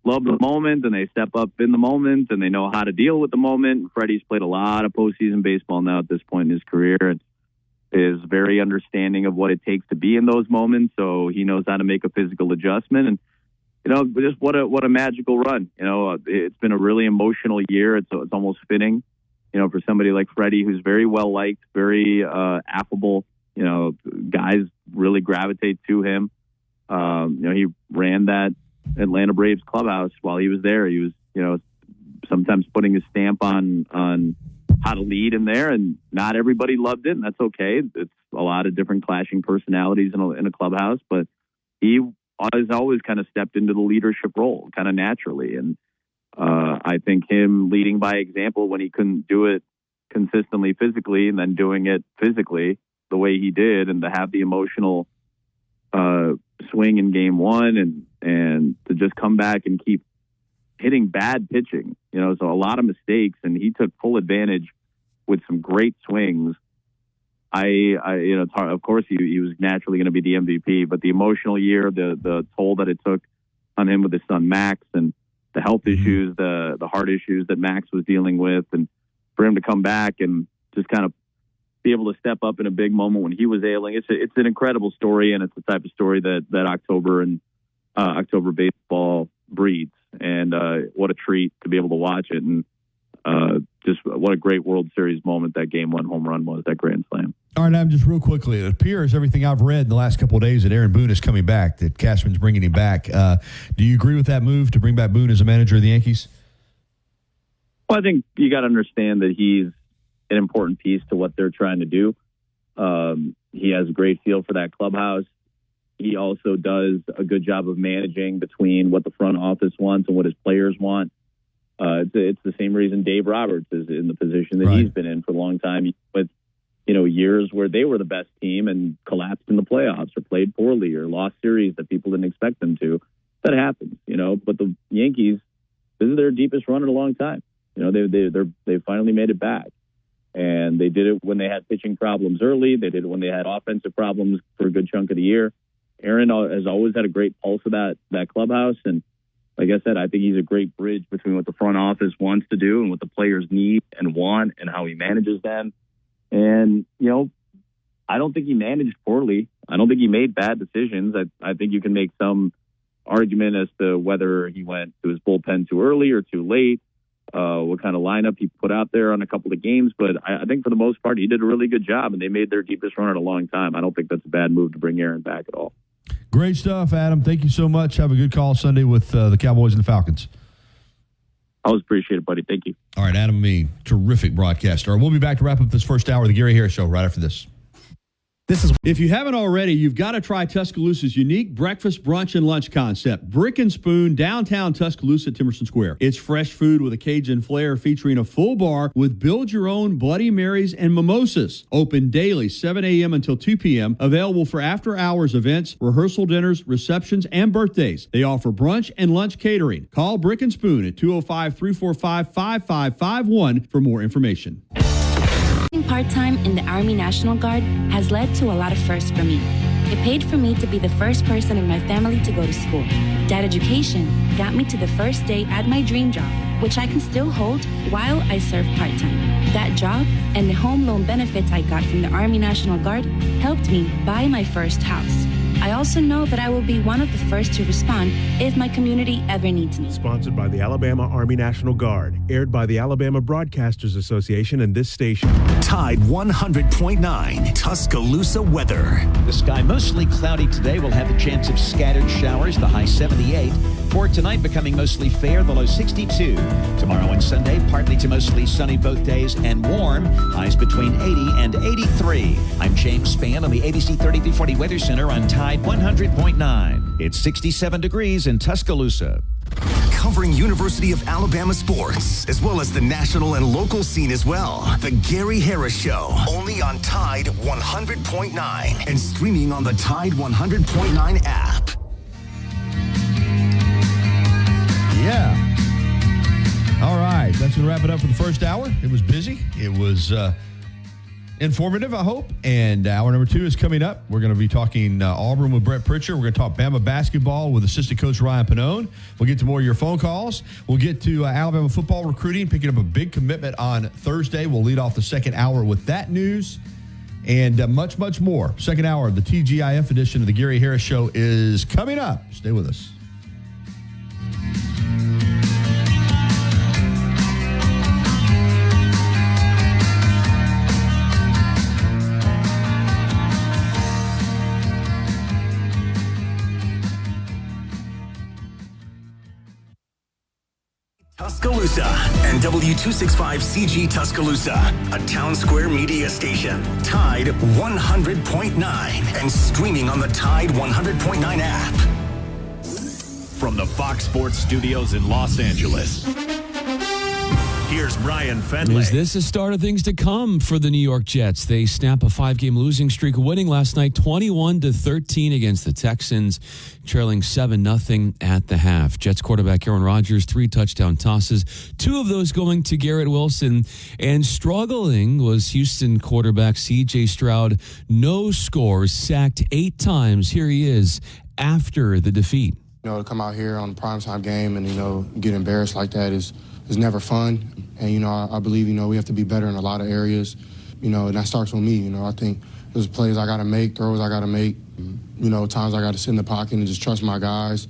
love the moment, and they step up in the moment, and they know how to deal with the moment. Freddie's played a lot of postseason baseball now at this point in his career, and is very understanding of what it takes to be in those moments. So he knows how to make a physical adjustment, and just what a magical run. It's been a really emotional year. It's almost fitting. For somebody like Freddie, who's very well liked, very affable, guys really gravitate to him. He ran that Atlanta Braves clubhouse while he was there. He was, sometimes putting his stamp on how to lead in there, and not everybody loved it, and that's okay. It's a lot of different clashing personalities in a clubhouse, but he has always kind of stepped into the leadership role kind of naturally, and I think him leading by example when he couldn't do it consistently physically, and then doing it physically the way he did, and to have the emotional swing in game 1 and to just come back and keep hitting bad pitching, so a lot of mistakes, and he took full advantage with some great swings. Of course he was naturally going to be the MVP, but the emotional year, the toll that it took on him with his son Max, and the health issues, the heart issues that Max was dealing with, and for him to come back and just kind of be able to step up in a big moment when he was ailing. It's an incredible story, and it's the type of story that October and October baseball breeds. And what a treat to be able to watch it, and just what a great World Series moment that Game 1 home run was, that grand slam. All right, Adam, just real quickly, it appears everything I've read in the last couple of days that Aaron Boone is coming back, that Cashman's bringing him back. Do you agree with that move to bring back Boone as a manager of the Yankees? Well, I think you got to understand that he's an important piece to what they're trying to do. He has a great feel for that clubhouse. He also does a good job of managing between what the front office wants and what his players want. It's the same reason Dave Roberts is in the position that he's been in for a long time, with years where they were the best team and collapsed in the playoffs or played poorly or lost series that people didn't expect them to. That happens, But the Yankees, this is their deepest run in a long time. They finally made it back, and they did it when they had pitching problems early. They did it when they had offensive problems for a good chunk of the year. Aaron has always had a great pulse of that clubhouse, and like I said, I think he's a great bridge between what the front office wants to do and what the players need and want, and how he manages them. And I don't think he managed poorly. I don't think he made bad decisions. I think you can make some argument as to whether he went to his bullpen too early or too late. What kind of lineup he put out there on a couple of games, but I think for the most part, he did a really good job, and they made their deepest run in a long time. I don't think that's a bad move to bring Aaron back at all. Great stuff, Adam. Thank you so much. Have a good call Sunday with the Cowboys and the Falcons. Always appreciate it, buddy. Thank you. All right, Adam Mead, terrific broadcaster. We'll be back to wrap up this first hour of the Gary Harris Show right after this. If you haven't already, you've got to try Tuscaloosa's unique breakfast, brunch, and lunch concept. Brick and Spoon, downtown Tuscaloosa, Timerson Square. It's fresh food with a Cajun flair featuring a full bar with build-your-own Bloody Marys and mimosas. Open daily, 7 a.m. until 2 p.m. Available for after-hours events, rehearsal dinners, receptions, and birthdays. They offer brunch and lunch catering. Call Brick and Spoon at 205-345-5551 for more information. Part-time in the Army National Guard has led to a lot of firsts for me. It paid for me to be the first person in my family to go to school. That education got me to the first day at my dream job, which I can still hold while I serve part-time. That job and the home loan benefits I got from the Army National Guard helped me buy my first house. I also know that I will be one of the first to respond if my community ever needs me. Sponsored by the Alabama Army National Guard. Aired by the Alabama Broadcasters Association and this station. Tide 100.9 Tuscaloosa weather. The sky mostly cloudy today. We'll have the chance of scattered showers, the high 78. For tonight, becoming mostly fair, the low 62. Tomorrow and Sunday, partly to mostly sunny both days and warm. Highs between 80 and 83. I'm James Spann on the ABC 3340 Weather Center on Tide 100.9. It's 67 degrees in Tuscaloosa. Covering University of Alabama sports, as well as the national and local scene as well. The Gary Harris Show, only on Tide 100.9 and streaming on the Tide 100.9 app. Yeah. All right. That's going to wrap it up for the first hour. It was busy. It was informative, I hope. And hour number 2 is coming up. We're going to be talking Auburn with Brett Pritchard. We're going to talk Bama basketball with assistant coach Ryan Pannone. We'll get to more of your phone calls. We'll get to Alabama football recruiting, picking up a big commitment on Thursday. We'll lead off the second hour with that news and much, much more. Second hour of the TGIF edition of the Gary Harris Show is coming up. Stay with us. Tuscaloosa and W265CG Tuscaloosa, a Town Square media station. Tide 100.9 and streaming on the Tide 100.9 app. From the Fox Sports Studios in Los Angeles, here's Brian Fenley. Is this the start of things to come for the New York Jets? They snap a 5-game losing streak, winning last night 21-13 against the Texans, trailing 7-0 at the half. Jets quarterback Aaron Rodgers, 3 touchdown tosses, 2 of those going to Garrett Wilson. And struggling was Houston quarterback C.J. Stroud. No scores, sacked 8 times. Here he is after the defeat. To come out here on a primetime game and, get embarrassed like that is never fun. And, I believe, we have to be better in a lot of areas. and that starts with me. I think there's plays I got to make, throws I got to make, times I got to sit in the pocket and just trust my guys.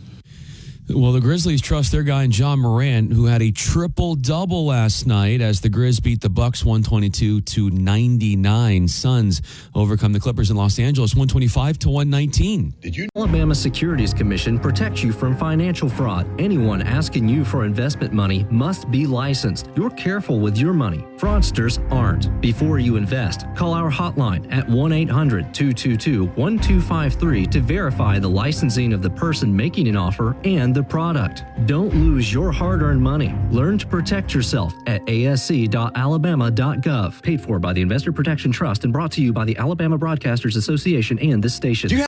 Well, the Grizzlies trust their guy in John Morant, who had a triple-double last night as the Grizz beat the Bucks 122-99. Suns overcome the Clippers in Los Angeles 125-119. Alabama Securities Commission protects you from financial fraud. Anyone asking you for investment money must be licensed. You're careful with your money. Fraudsters aren't. Before you invest, call our hotline at 1-800-222-1253 to verify the licensing of the person making an offer and the product. Don't lose your hard-earned money. Learn to protect yourself at asc.alabama.gov. Paid for by the Investor Protection Trust and brought to you by the Alabama Broadcasters Association and this station.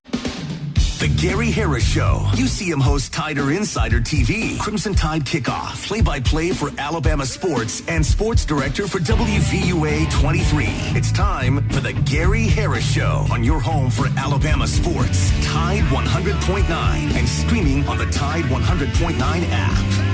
The Gary Harris Show. UCM host Tider Insider TV. Crimson Tide Kickoff. Play-by-play for Alabama sports and sports director for WVUA 23. It's time for the Gary Harris Show on your home for Alabama sports. Tide 100.9 and streaming on the Tide 100.9 app.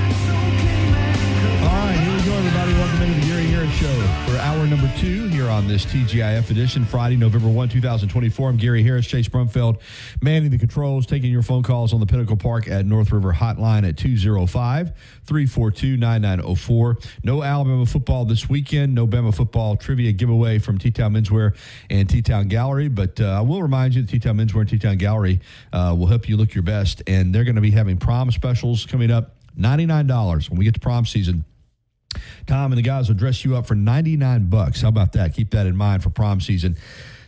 All right, here we go, everybody. Welcome into the Gary Harris Show for hour number 2 here on this TGIF edition, Friday, November 1, 2024. I'm Gary Harris, Chase Brumfeld, manning the controls, taking your phone calls on the Pinnacle Park at North River Hotline at 205-342-9904. No Alabama football this weekend. No Bama football trivia giveaway from T-Town Menswear and T-Town Gallery. But I will remind you that T-Town Menswear and T-Town Gallery will help you look your best. And they're going to be having prom specials coming up, $99 when we get to prom season. Tom and the guys will dress you up for $99. How about that? Keep that in mind for prom season.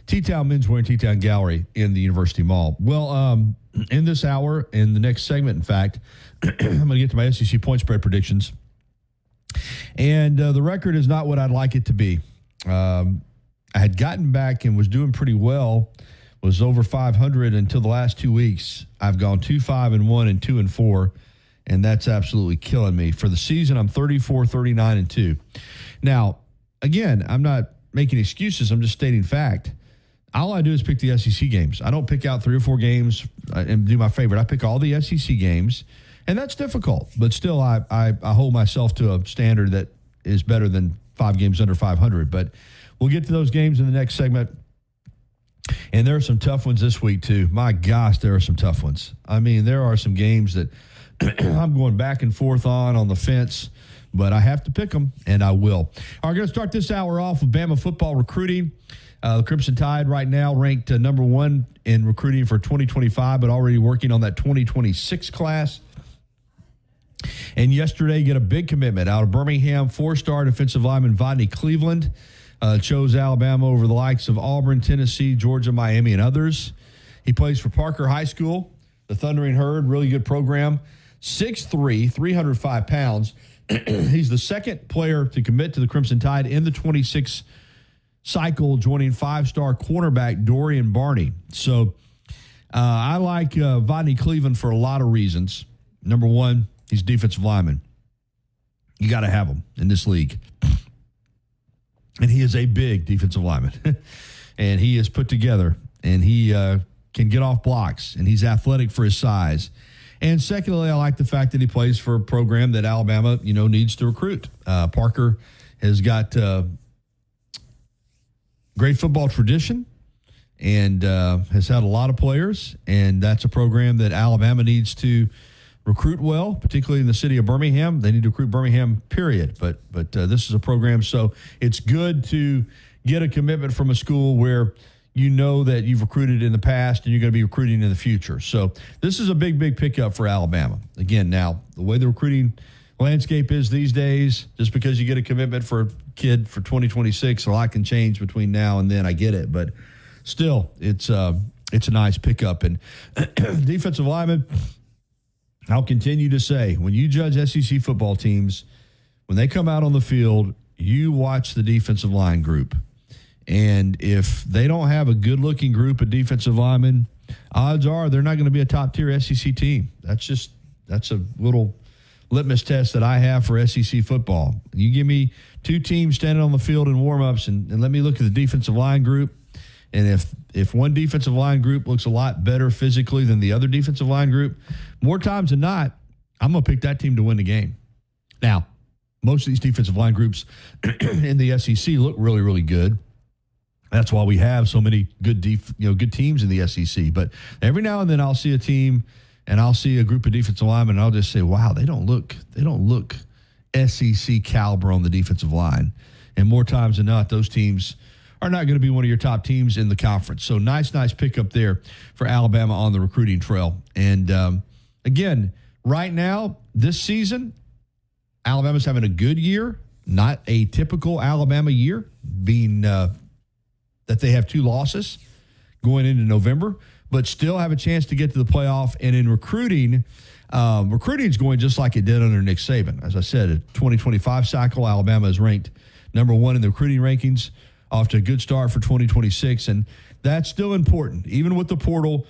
T-Town Menswear and T-Town Gallery in the University Mall. Well, in this hour, in the next segment, in fact, I'm going to get to my SEC point spread predictions. And the record is not what I'd like it to be. I had gotten back and was doing pretty well, was over 500 until the last 2 weeks. I've gone 2-5-1 and 2-4. And that's absolutely killing me. For the season, I'm 34-39-2. Now, again, I'm not making excuses. I'm just stating fact. All I do is pick the SEC games. I don't pick out 3 or 4 games and do my favorite. I pick all the SEC games, and that's difficult. But still, I hold myself to a standard that is better than 5 games under 500. But we'll get to those games in the next segment. And there are some tough ones this week, too. My gosh, there are some tough ones. I mean, there are some games that I'm going back and forth on the fence, but I have to pick them, and I will. All right, we're going to start this hour off with Bama football recruiting. The Crimson Tide right now ranked number 1 in recruiting for 2025, but already working on that 2026 class. And yesterday, get a big commitment out of Birmingham, 4-star defensive lineman Vodney Cleveland. Chose Alabama over the likes of Auburn, Tennessee, Georgia, Miami, and others. He plays for Parker High School, the Thundering Herd, really good program. 6'3", 305 pounds. He's the second player to commit to the Crimson Tide in the 26 cycle, joining 5-star cornerback Dorian Barney. So I like Vodney Cleveland for a lot of reasons. Number 1, he's a defensive lineman. You got to have him in this league. And he is a big defensive lineman. And he is put together, and he can get off blocks, and he's athletic for his size. And secondly, I like the fact that he plays for a program that Alabama, needs to recruit. Parker has got great football tradition and has had a lot of players, and that's a program that Alabama needs to recruit well, particularly in the city of Birmingham. They need to recruit Birmingham, period. But this is a program, so it's good to get a commitment from a school where you know that you've recruited in the past and you're going to be recruiting in the future. So this is a big, big pickup for Alabama. Again, now, the way the recruiting landscape is these days, just because you get a commitment for a kid for 2026, a lot can change between now and then. I get it. But still, it's a nice pickup. And defensive lineman, I'll continue to say, when you judge SEC football teams, when they come out on the field, you watch the defensive line group. And if they don't have a good-looking group of defensive linemen, odds are they're not going to be a top-tier SEC team. That's a little litmus test that I have for SEC football. You give me 2 teams standing on the field in warm-ups and let me look at the defensive line group. And if one defensive line group looks a lot better physically than the other defensive line group, more times than not, I'm going to pick that team to win the game. Now, most of these defensive line groups in the SEC look really, really good. That's why we have so many good good teams in the SEC. But every now and then I'll see a team and I'll see a group of defensive linemen and I'll just say, wow, they don't look SEC caliber on the defensive line. And more times than not, those teams are not going to be one of your top teams in the conference. So nice pickup there for Alabama on the recruiting trail. And again, right now, this season, Alabama's having a good year, not a typical Alabama year, being that they have 2 losses going into November, but still have a chance to get to the playoff. And in recruiting is going just like it did under Nick Saban. As I said, a 2025 cycle, Alabama is ranked number 1 in the recruiting rankings, off to a good start for 2026. And that's still important, even with the portal,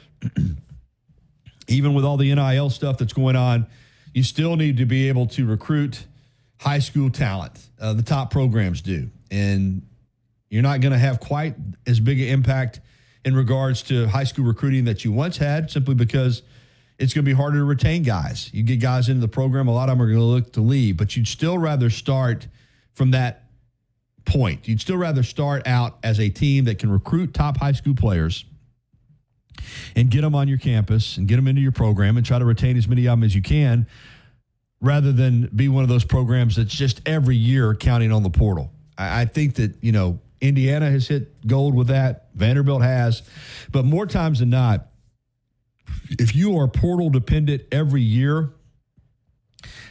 even with all the NIL stuff that's going on. You still need to be able to recruit high school talent. The top programs do. And you're not going to have quite as big an impact in regards to high school recruiting that you once had, simply because it's going to be harder to retain guys. You get guys into the program, a lot of them are going to look to leave, but you'd still rather start from that point. You'd still rather start out as a team that can recruit top high school players and get them on your campus and get them into your program and try to retain as many of them as you can, rather than be one of those programs that's just every year counting on the portal. I think that, Indiana has hit gold with that. Vanderbilt has. But more times than not, if you are portal dependent every year,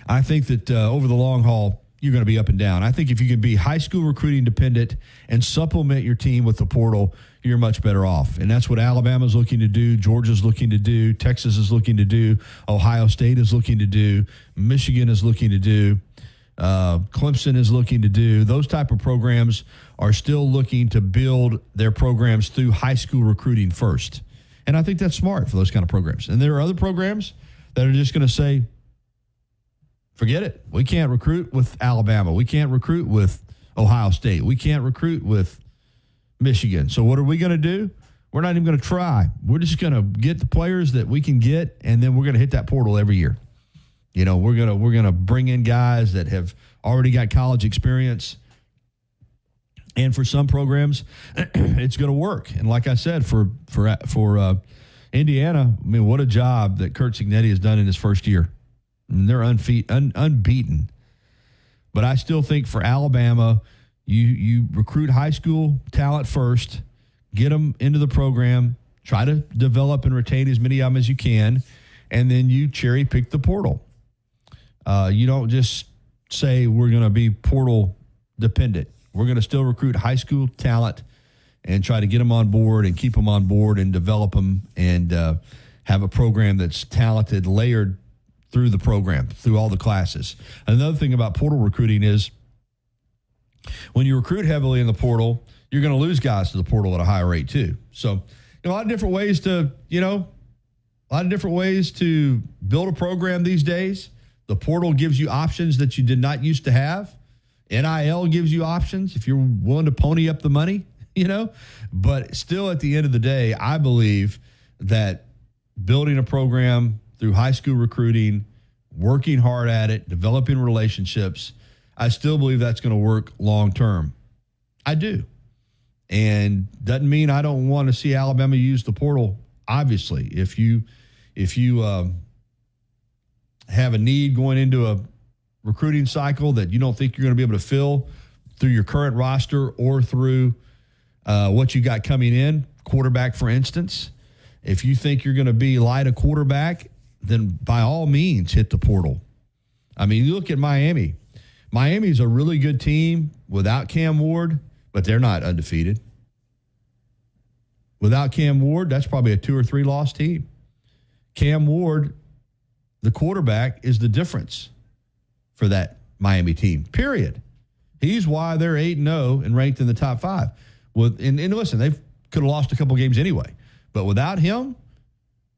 I think that over the long haul, you're going to be up and down. I think if you can be high school recruiting dependent and supplement your team with the portal, you're much better off. And that's what Alabama's looking to do. Georgia's looking to do. Texas is looking to do. Ohio State is looking to do. Michigan is looking to do. Clemson is looking to do. Those type of programs are still looking to build their programs through high school recruiting first. And I think that's smart for those kind of programs. And there are other programs that are just going to say, forget it. We can't recruit with Alabama. We can't recruit with Ohio State. We can't recruit with Michigan. So what are we going to do? We're not even going to try. We're just going to get the players that we can get, and then we're going to hit that portal every year. We're gonna bring in guys that have already got college experience, and for some programs, it's going to work. And like I said, for Indiana, I mean, what a job that Curt Cignetti has done in his first year. I mean, they're unbeaten. But I still think for Alabama, you recruit high school talent first, get them into the program, try to develop and retain as many of them as you can, and then you cherry pick the portal. You don't just say we're going to be portal dependent. We're going to still recruit high school talent and try to get them on board and keep them on board and develop them and have a program that's talented, layered through the program, through all the classes. Another thing about portal recruiting is when you recruit heavily in the portal, you're going to lose guys to the portal at a higher rate too. So a lot of different ways to build a program these days. The portal gives you options that you did not used to have. NIL gives you options if you're willing to pony up the money, But still, at the end of the day, I believe that building a program through high school recruiting, working hard at it, developing relationships, I still believe that's going to work long term. I do. And doesn't mean I don't want to see Alabama use the portal. Obviously, if you have a need going into a recruiting cycle that you don't think you're going to be able to fill through your current roster or through what you got coming in, quarterback, for instance, if you think you're going to be light a quarterback, then by all means hit the portal. I mean, you look at Miami. Miami's a really good team without Cam Ward, but they're not undefeated. Without Cam Ward, that's probably a 2 or 3 loss team. Cam Ward, the quarterback, is the difference for that Miami team, period. He's why they're 8-0 and ranked in the top 5. And listen, they could have lost a couple games anyway. But without him,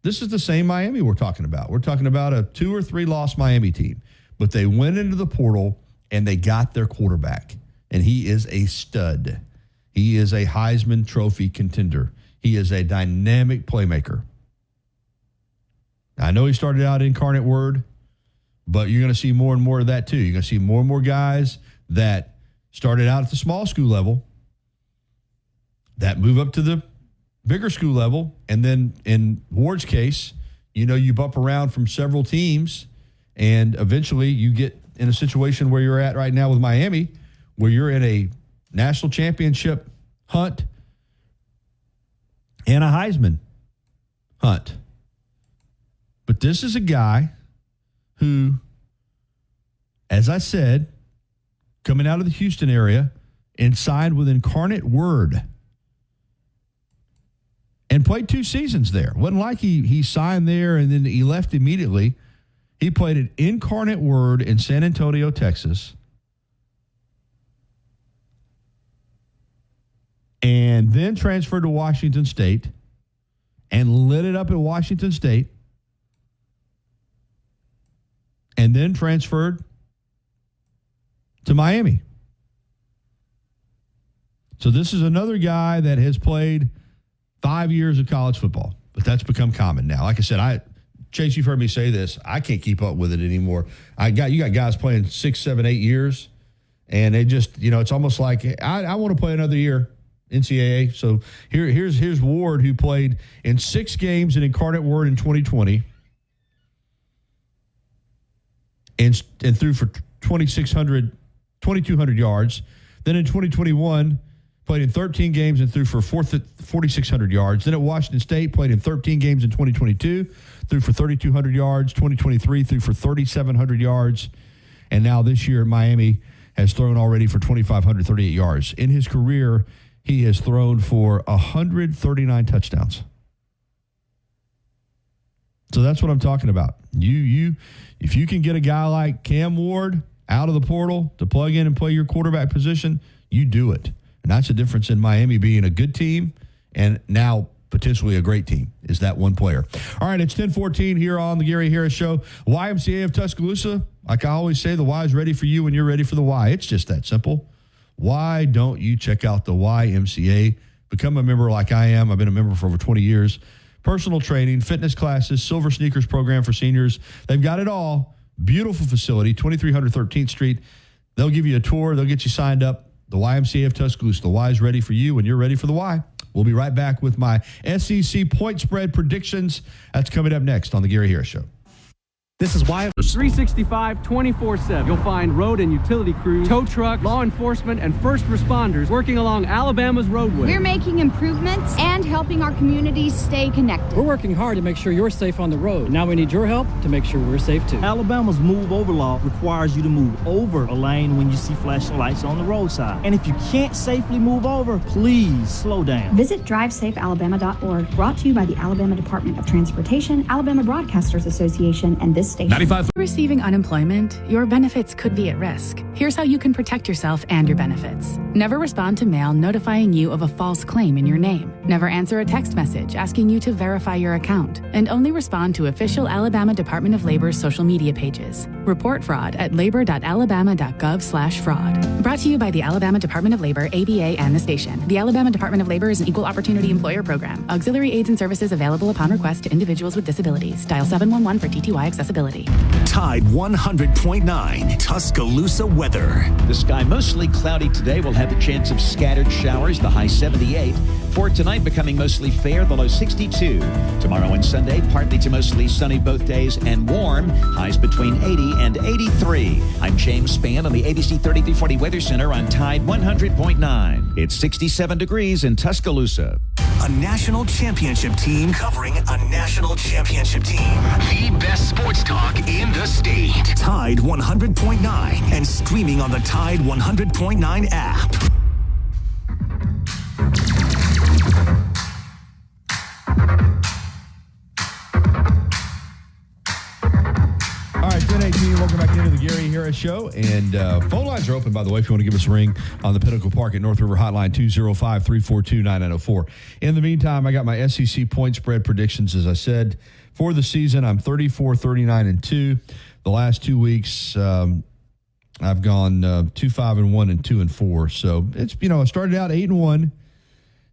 this is the same Miami we're talking about. We're talking about a 2 or 3 loss Miami team. But they went into the portal and they got their quarterback. And he is a stud. He is a Heisman Trophy contender. He is a dynamic playmaker. I know he started out Incarnate Word, but you're going to see more and more of that too. You're going to see more and more guys that started out at the small school level that move up to the bigger school level. And then in Ward's case, you bump around from several teams, and eventually you get in a situation where you're at right now with Miami, where you're in a national championship hunt and a Heisman hunt. But this is a guy who, as I said, coming out of the Houston area and signed with Incarnate Word and played 2 seasons there. Wasn't like he signed there and then he left immediately. He played at Incarnate Word in San Antonio, Texas. And then transferred to Washington State and lit it up at Washington State. And then transferred to Miami. So this is another guy that has played 5 years of college football, but that's become common now. Like I said, Chase, you've heard me say this. I can't keep up with it anymore. You got guys playing 6, 7, 8 years, and they just, it's almost like I want to play another year, NCAA. So here's Ward, who played in 6 games in Incarnate Word in 2020 and threw for 2,200 yards. Then in 2021, played in 13 games and threw for 4,600 yards. Then at Washington State, played in 13 games in 2022, threw for 3,200 yards. 2023, threw for 3,700 yards. And now this year, Miami has thrown already for 2,538 yards. In his career, he has thrown for 139 touchdowns. So that's what I'm talking about. If you can get a guy like Cam Ward out of the portal to plug in and play your quarterback position, you do it. And that's the difference in Miami being a good team and now potentially a great team, is that one player. All right, it's 10:14 here on the Gary Harris Show. YMCA of Tuscaloosa, like I always say, the Y is ready for you when you're ready for the Y. It's just that simple. Why don't you check out the YMCA? Become a member like I am. I've been a member for over 20 years. Personal training, fitness classes, silver sneakers program for seniors. They've got it all. Beautiful facility, 2300 13th Street. They'll give you a tour. They'll get you signed up. The YMCA of Tuscaloosa. The Y is ready for you when you're ready for the Y. We'll be right back with my SEC point spread predictions. That's coming up next on the Gary Harris Show. This is why 365 24/7. You'll find road and utility crews, tow trucks, law enforcement, and first responders working along Alabama's roadway. We're making improvements and helping our communities stay connected. We're working hard to make sure you're safe on the road. Now we need your help to make sure we're safe too. Alabama's move over law requires you to move over a lane when you see flashing lights on the roadside. And if you can't safely move over, please slow down. Visit DriveSafeAlabama.org. Brought to you by the Alabama Department of Transportation, Alabama Broadcasters Association, and this station. 95. Receiving unemployment, your benefits could be at risk. Here's how you can protect yourself and your benefits. Never respond to mail notifying you of a false claim in your name. Never answer a text message asking you to verify your account. And only respond to official Alabama Department of Labor's social media pages. Report fraud at labor.alabama.gov/fraud. Brought to you by the Alabama Department of Labor, ABA, and the station. The Alabama Department of Labor is an equal opportunity employer program. Auxiliary aids and services available upon request to individuals with disabilities. Dial 711 for TTY accessibility. Tide 100.9 Tuscaloosa weather. The sky mostly cloudy today. We'll have the chance of scattered showers, the high 78. For tonight, becoming mostly fair, the low 62. Tomorrow and Sunday, partly to mostly sunny both days and warm. Highs between 80 and 83. I'm James Spann on the ABC 3340 Weather Center on Tide 100.9. It's 67 degrees in Tuscaloosa. A national championship team covering a national championship team. The best sports talk in the state. Tide 100.9 and streaming on the Tide 100.9 app. All right, 10:18. Welcome back into the Gary Harris Show. And phone lines are open, by the way, if you want to give us a ring on the Pinnacle Park at North River Hotline, 205-342-9904. In the meantime, I got my SEC point spread predictions. As I said, for the season, I'm 34, 39, and 2. The last 2 weeks, I've gone 2-5-1 and 2-4. So it's, I started out 8-1.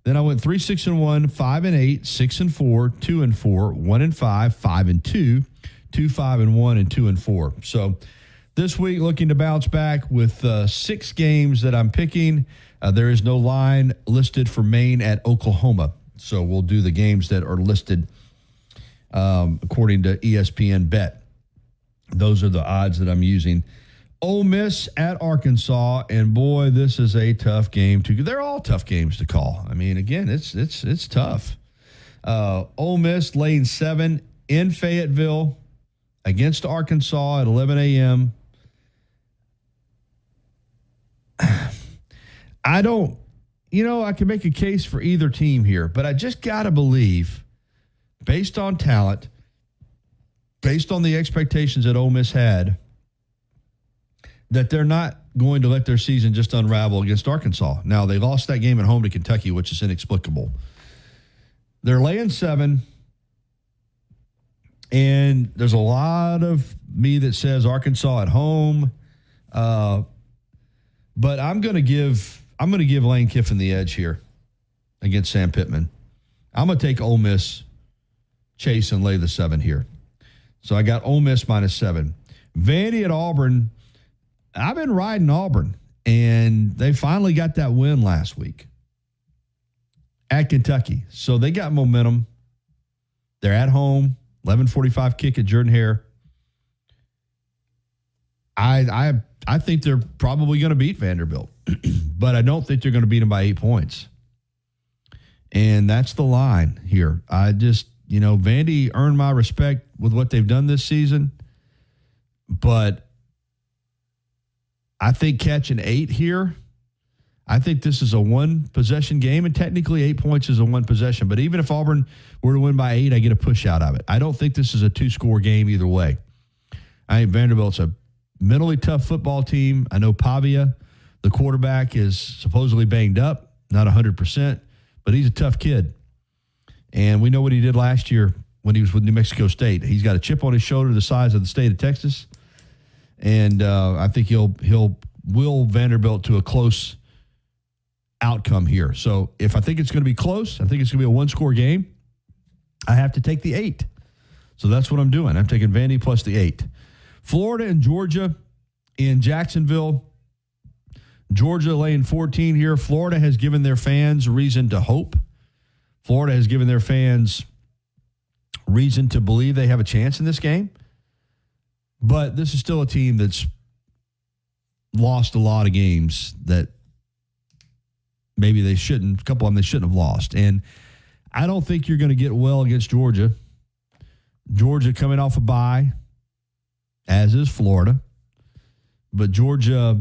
Then I went 3-6-1, 5-8, 6-4, 2-4, 1-5, 5-2. 2-5-1 and 2-4. So this week, looking to bounce back with 6 games that I'm picking. There is no line listed for Maine at Oklahoma. So we'll do the games that are listed according to ESPN Bet. Those are the odds that I'm using. Ole Miss at Arkansas, and boy, this is a tough game to. They're all tough games to call. I mean, again, it's tough. Ole Miss laying 7 in Fayetteville against Arkansas at 11 a.m. I don't, I can make a case for either team here, but I just got to believe, based on talent, based on the expectations that Ole Miss had, that they're not going to let their season just unravel against Arkansas. Now, they lost that game at home to Kentucky, which is inexplicable. They're laying 7, and there's a lot of me that says Arkansas at home, but I'm going to give Lane Kiffin the edge here against Sam Pittman. I'm going to take Ole Miss, chase, and lay the 7 here. So I got Ole Miss -7. Vandy at Auburn. I've been riding Auburn, and they finally got that win last week at Kentucky. So they got momentum. They're at home, 11:45 kick at Jordan-Hare. I think they're probably going to beat Vanderbilt, but I don't think they're going to beat them by 8 points. And that's the line here. I just, Vandy earned my respect with what they've done this season, but I think catching 8 here, I think this is a 1-possession game, and technically 8 points is a 1 possession. But even if Auburn were to win by 8, I get a push out of it. I don't think this is a 2-score game either way. I think Vanderbilt's a mentally tough football team. I know Pavia, the quarterback, is supposedly banged up, not 100%, but he's a tough kid. And we know what he did last year when he was with New Mexico State. He's got a chip on his shoulder the size of the state of Texas. And I think he'll will Vanderbilt to a close outcome here. So if I think it's going to be close, I think it's going to be a 1-score game, I have to take the 8. So that's what I'm doing. I'm taking Vandy plus the 8. Florida and Georgia in Jacksonville. Georgia laying 14 here. Florida has given their fans reason to hope. Florida has given their fans reason to believe they have a chance in this game. But this is still a team that's lost a lot of games that maybe they shouldn't. A couple of them they shouldn't have lost. And I don't think you're going to get well against Georgia. Georgia coming off a bye, as is Florida. But Georgia,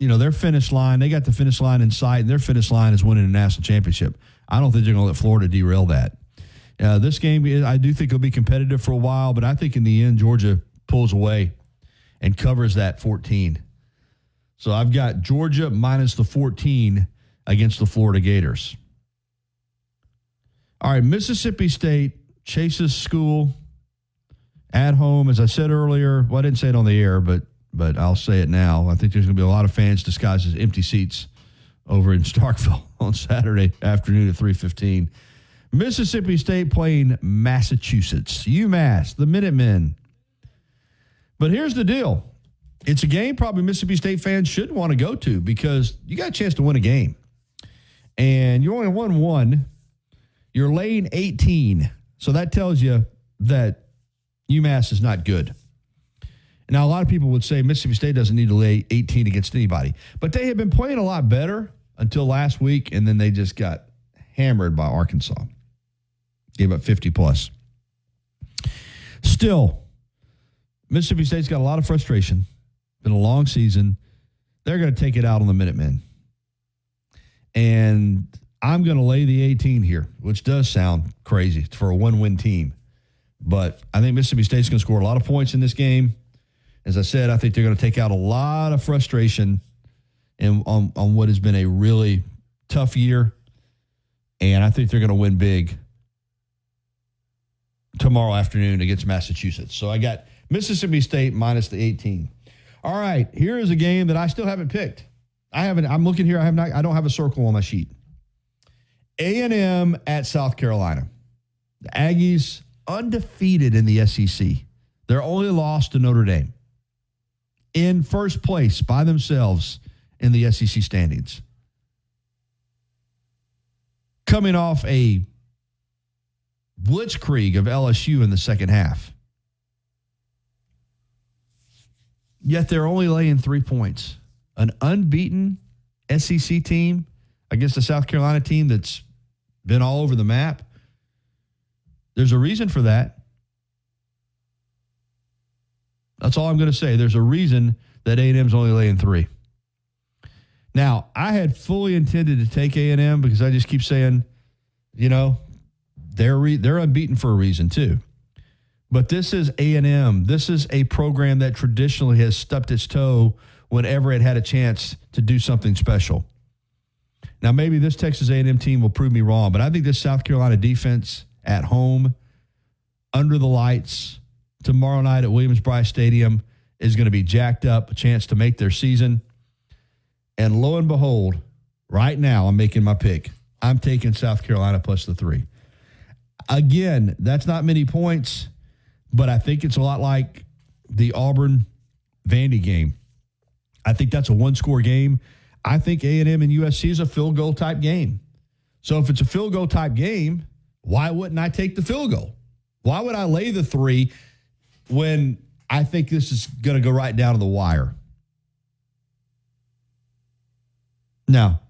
their finish line, they got the finish line in sight, and their finish line is winning a national championship. I don't think they're going to let Florida derail that. This game, I do think it'll be competitive for a while, but I think in the end, Georgia pulls away and covers that 14. So I've got Georgia minus the 14 against the Florida Gators. All right, Mississippi State, Chase's school at home. As I said earlier, well, I didn't say it on the air, but I'll say it now. I think there's going to be a lot of fans disguised as empty seats over in Starkville on Saturday afternoon at 3:15. Mississippi State playing Massachusetts. UMass, the Minutemen. But here's the deal. It's a game probably Mississippi State fans should want to go to because you got a chance to win a game. And you only won 1. You're laying 18. So that tells you that UMass is not good. Now, a lot of people would say Mississippi State doesn't need to lay 18 against anybody. But they have been playing a lot better until last week, and then they just got hammered by Arkansas. Gave up 50-plus. Still, Mississippi State's got a lot of frustration. Been a long season. They're going to take it out on the Minutemen. And I'm going to lay the 18 here, which does sound crazy for a 1-win team. But I think Mississippi State's going to score a lot of points in this game. As I said, I think they're going to take out a lot of frustration on what has been a really tough year. And I think they're going to win big tomorrow afternoon against Massachusetts. So I got Mississippi State minus the 18. All right, here is a game that I still haven't picked. I'm looking here. I don't have a circle on my sheet. A&M at South Carolina. The Aggies undefeated in the SEC. They're only lost to Notre Dame. In first place by themselves in the SEC standings. Coming off a blitzkrieg of LSU in the second half. Yet they're only laying 3 points. An unbeaten SEC team against a South Carolina team that's been all over the map. There's a reason for that. That's all I'm going to say. There's a reason that A&M's only laying 3. Now, I had fully intended to take A&M because I just keep saying, they're unbeaten for a reason too. But this is A&M. This is a program that traditionally has stubbed its toe whenever it had a chance to do something special. Now, maybe this Texas A&M team will prove me wrong, but I think this South Carolina defense at home, under the lights, tomorrow night at Williams-Brice Stadium is going to be jacked up, a chance to make their season. And lo and behold, right now I'm making my pick. I'm taking South Carolina plus the 3. Again, that's not many points, but I think it's a lot like the Auburn-Vandy game. I think that's a one-score game. I think A&M and USC is a field goal type game. So if it's a field goal type game, why wouldn't I take the field goal? Why would I lay the 3 when I think this is going to go right down to the wire? Now,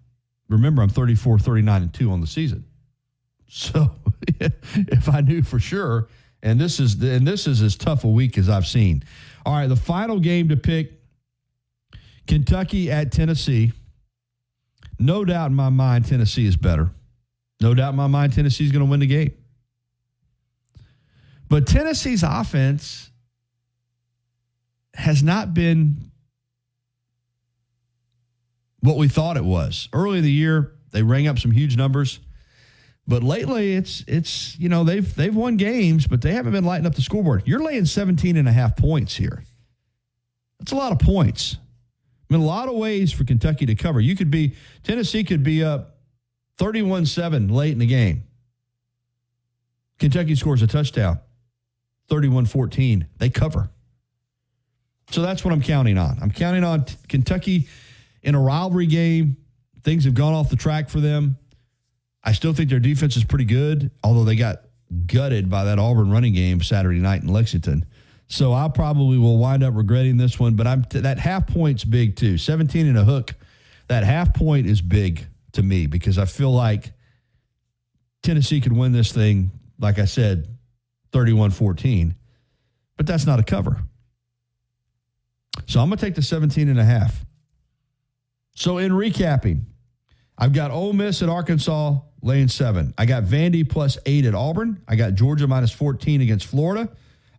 remember, I'm 34, 39-2 on the season. So if I knew for sure, and this is as tough a week as I've seen. All right, the final game to pick, Kentucky at Tennessee. No doubt in my mind, Tennessee is better. No doubt in my mind, Tennessee is going to win the game. But Tennessee's offense has not been what we thought it was. Early in the year, they rang up some huge numbers. But lately, it's they've won games, but they haven't been lighting up the scoreboard. You're laying 17.5 points here. That's a lot of points. I mean, a lot of ways for Kentucky to cover. Tennessee could be up 31-7 late in the game. Kentucky scores a touchdown, 31-14. They cover. So that's what I'm counting on. I'm counting on Kentucky in a rivalry game. Things have gone off the track for them. I still think their defense is pretty good, although they got gutted by that Auburn running game Saturday night in Lexington. So I probably will wind up regretting this one, but that half point's big too. 17 and a hook. That half point is big to me because I feel like Tennessee could win this thing, like I said, 31-14. But that's not a cover. So I'm going to take the 17 and a half. So in recapping, I've got Ole Miss at Arkansas laying 7. I got Vandy plus 8 at Auburn. I got Georgia minus 14 against Florida.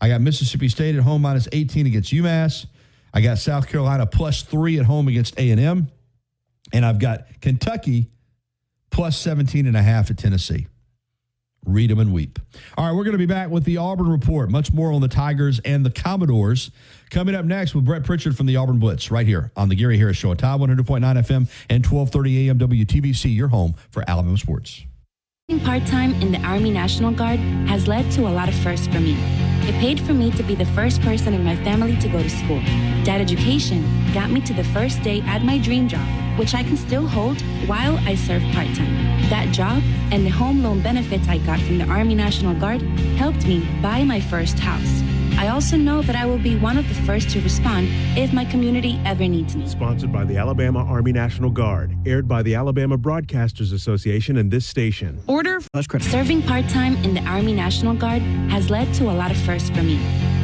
I got Mississippi State at home minus 18 against UMass. I got South Carolina plus 3 at home against A&M. And I've got Kentucky plus 17.5 at Tennessee. Read them and weep. All right, we're going to be back with the Auburn Report. Much more on the Tigers and the Commodores. Coming up next with Brett Pritchard from the Auburn Blitz right here on the Gary Harris Show at Tide 100.9 FM and 1230 AM WTBC, your home for Alabama sports. Working part-time in the Army National Guard has led to a lot of firsts for me. It paid for me to be the first person in my family to go to school. That education got me to the first day at my dream job, which I can still hold while I serve part-time. That job and the home loan benefits I got from the Army National Guard helped me buy my first house. I also know that I will be one of the first to respond if my community ever needs me. Sponsored by the Alabama Army National Guard. Aired by the Alabama Broadcasters Association and this station. Order. Serving part-time in the Army National Guard has led to a lot of firsts for me.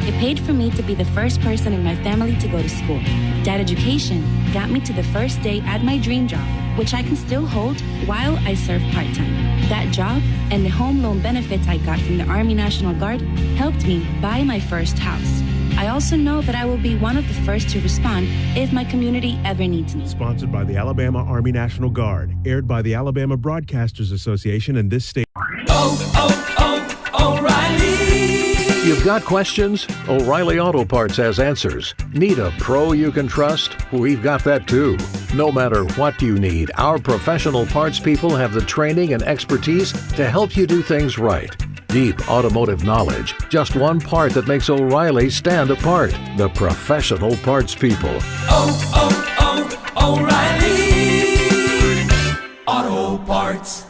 It paid for me to be the first person in my family to go to school. That education got me to the first day at my dream job, which I can still hold while I serve part-time. That job and the home loan benefits I got from the Army National Guard helped me buy my first house. I also know that I will be one of the first to respond if my community ever needs me. Sponsored by the Alabama Army National Guard. Aired by the Alabama Broadcasters Association and this station. O'Reilly! You've got questions? O'Reilly Auto Parts has answers. Need a pro you can trust? We've got that too. No matter what you need, our professional parts people have the training and expertise to help you do things right. Deep automotive knowledge. Just one part that makes O'Reilly stand apart. The professional parts people. O'Reilly Auto Parts.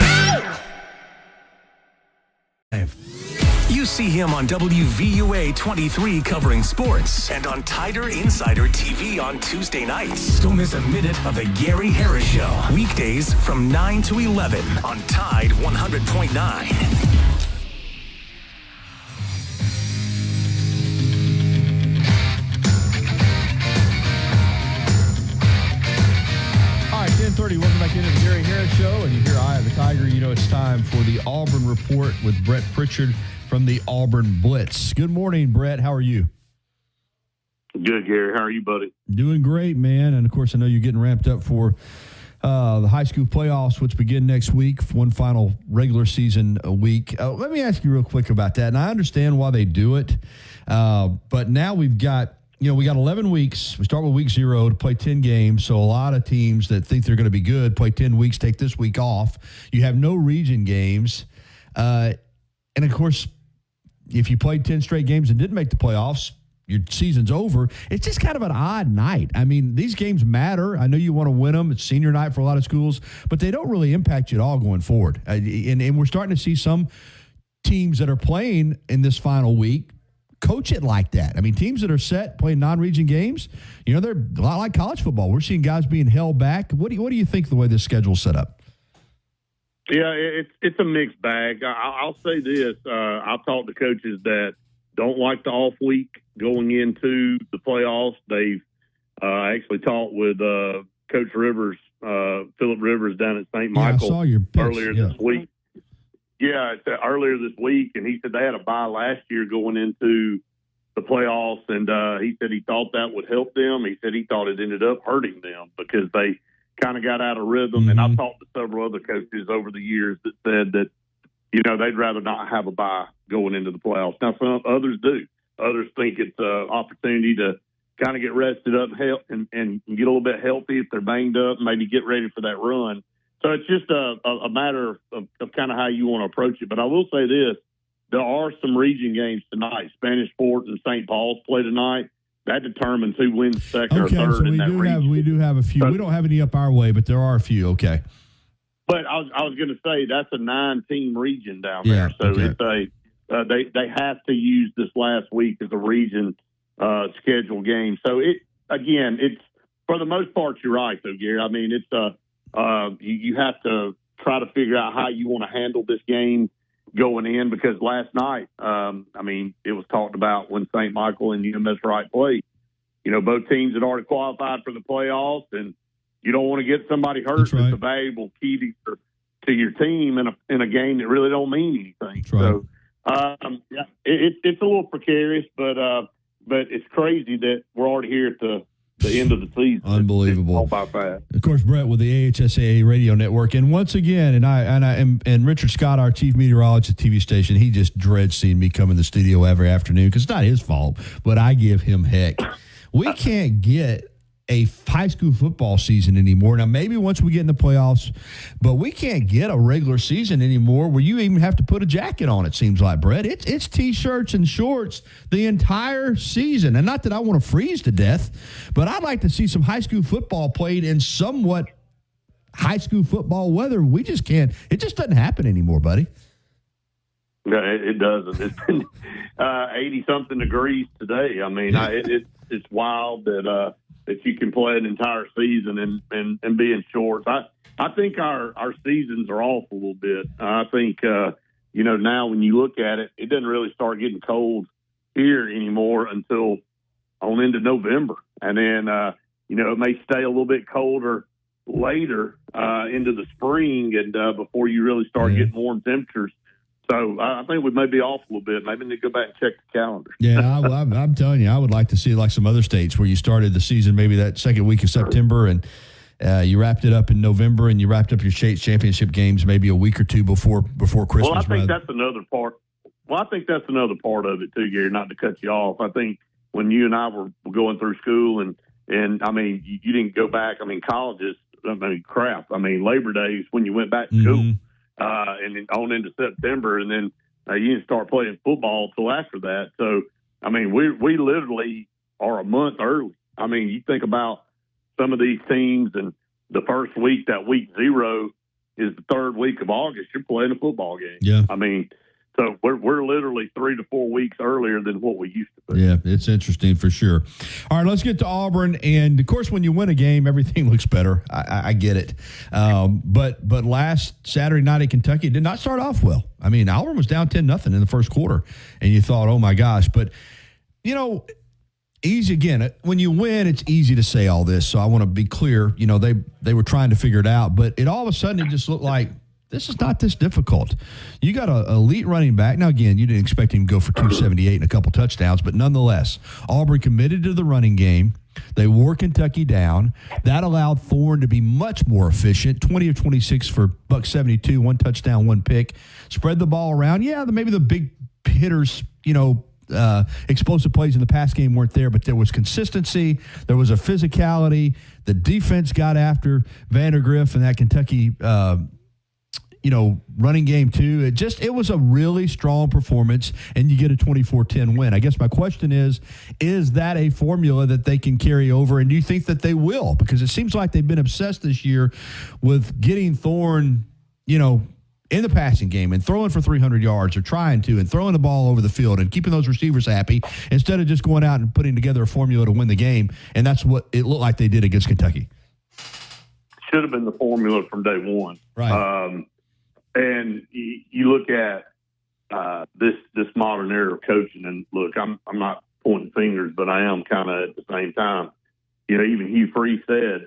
You see him on WVUA 23 covering sports and on Tider Insider TV on Tuesday nights. Don't miss a minute of the Gary Harris Show. Weekdays from 9 to 11 on Tide 100.9. All right, 10:30. Welcome back into the Gary Harris Show. And you hear Eye of the Tiger. You know it's time for the Auburn Report with Brett Pritchard from the Auburn Blitz. Good morning, Brett. How are you? Good, Gary. How are you, buddy? Doing great, man. And, of course, I know you're getting ramped up for the high school playoffs, which begin next week, one final regular season week. Let me ask you real quick about that. And I understand why they do it, but now we got 11 weeks. We start with week 0 to play 10 games. So a lot of teams that think they're going to be good play 10 weeks, take this week off. You have no region games. And, of course, if you played 10 straight games and didn't make the playoffs, your season's over. It's just kind of an odd night. I mean, these games matter. I know you want to win them. It's senior night for a lot of schools, but they don't really impact you at all going forward. And we're starting to see some teams that are playing in this final week coach it like that. I mean, teams that are set playing non-region games, they're a lot like college football. We're seeing guys being held back. What do you think the way this schedule's set up? Yeah, it's a mixed bag. I'll say this. I've talked to coaches that don't like the off week going into the playoffs. They've actually talked with Coach Rivers, Phillip Rivers down at St. Michael earlier this week. Yeah, earlier this week, and he said they had a bye last year going into the playoffs, and he said he thought that would help them. He said he thought it ended up hurting them because they kind of got out of rhythm. Mm-hmm. And I've talked to several other coaches over the years that said that, they'd rather not have a bye going into the playoffs. Now, some others do. Others think it's an opportunity to kind of get rested up and get a little bit healthy if they're banged up, and maybe get ready for that run. So it's just a matter of kind of how you want to approach it. But I will say this. There are some region games tonight. Spanish Fort and St. Paul's play tonight. That determines who wins second or third in that region. We do have a few. We don't have any up our way, but there are a few. Okay. But I was going to say that's a 9-team region down there. So it's they have to use this last week as a region scheduled game. So it's for the most part, you're right though, Gary. I mean, it's you have to try to figure out how you want to handle this game going in, because last night, it was talked about when St. Michael and UMS Wright played. Both teams had already qualified for the playoffs, and you don't want to get somebody hurt. That's a valuable key to your team in a game that really don't mean anything. So, it's a little precarious, but it's crazy that we're already here at the end of the season. Unbelievable. All by fast. Of course, Brett with the AHSAA radio network, and once again, and Richard Scott, our chief meteorologist at TV station, he just dreads seeing me come in the studio every afternoon because it's not his fault, but I give him heck. We can't get a high school football season anymore. Now, maybe once we get in the playoffs, but we can't get a regular season anymore where you even have to put a jacket on, it seems like, Brett. It's T-shirts and shorts the entire season. And not that I want to freeze to death, but I'd like to see some high school football played in somewhat high school football weather. We just can't. It just doesn't happen anymore, buddy. No, it doesn't. It's been 80-something degrees today. I mean, it's wild that you can play an entire season and be in shorts. I think our seasons are off a little bit. I think, now when you look at it, it doesn't really start getting cold here anymore until on into November. And then, it may stay a little bit colder later into the spring and before you really start getting warm temperatures. So I think we may be off a little bit. Maybe need to go back and check the calendar. Yeah, I'm telling you, I would like to see like some other states where you started the season maybe that second week of September and you wrapped it up in November and you wrapped up your state championship games maybe a week or two before Christmas. Well, I think that's another part. Well, I think that's another part of it too, Gary. Not to cut you off. I think when you and I were going through school and I mean you didn't go back. I mean colleges. I mean crap. I mean Labor Day is when you went back to school. And then on into September, and then you didn't start playing football till after that. So, I mean, we literally are a month early. I mean, you think about some of these teams, and the first week, that week 0, is the third week of August, you're playing a football game. Yeah. I mean, so we're literally 3 to 4 weeks earlier than what we used to be. Yeah, it's interesting for sure. All right, let's get to Auburn. And, of course, when you win a game, everything looks better. I get it. But last Saturday night at Kentucky, it did not start off well. I mean, Auburn was down 10-0 in the first quarter, and you thought, oh, my gosh. But, you know, easy again. When you win, it's easy to say all this. So I want to be clear. You know, they were trying to figure it out. But it all of a sudden, it just looked like, this is not this difficult. You got an elite running back. Now, again, you didn't expect him to go for 278 and a couple touchdowns, but nonetheless, Auburn committed to the running game. They wore Kentucky down. That allowed Thorne to be much more efficient, 20 of 26 for $172, 1 touchdown, 1 pick. Spread the ball around. Yeah, maybe the big hitters, you know, explosive plays in the pass game weren't there, but there was consistency. There was a physicality. The defense got after Vandergriff and that Kentucky running game too. It was a really strong performance, and you get a 24-10 win. I guess my question is that a formula that they can carry over, and do you think that they will? Because it seems like they've been obsessed this year with getting Thorne, in the passing game and throwing for 300 yards or trying to, and throwing the ball over the field and keeping those receivers happy instead of just going out and putting together a formula to win the game. And that's what it looked like they did against Kentucky. Should have been the formula from day one. Right. And you look at this modern era of coaching, and look, I'm not pointing fingers, but I am kind of at the same time. Even Hugh Freeze said,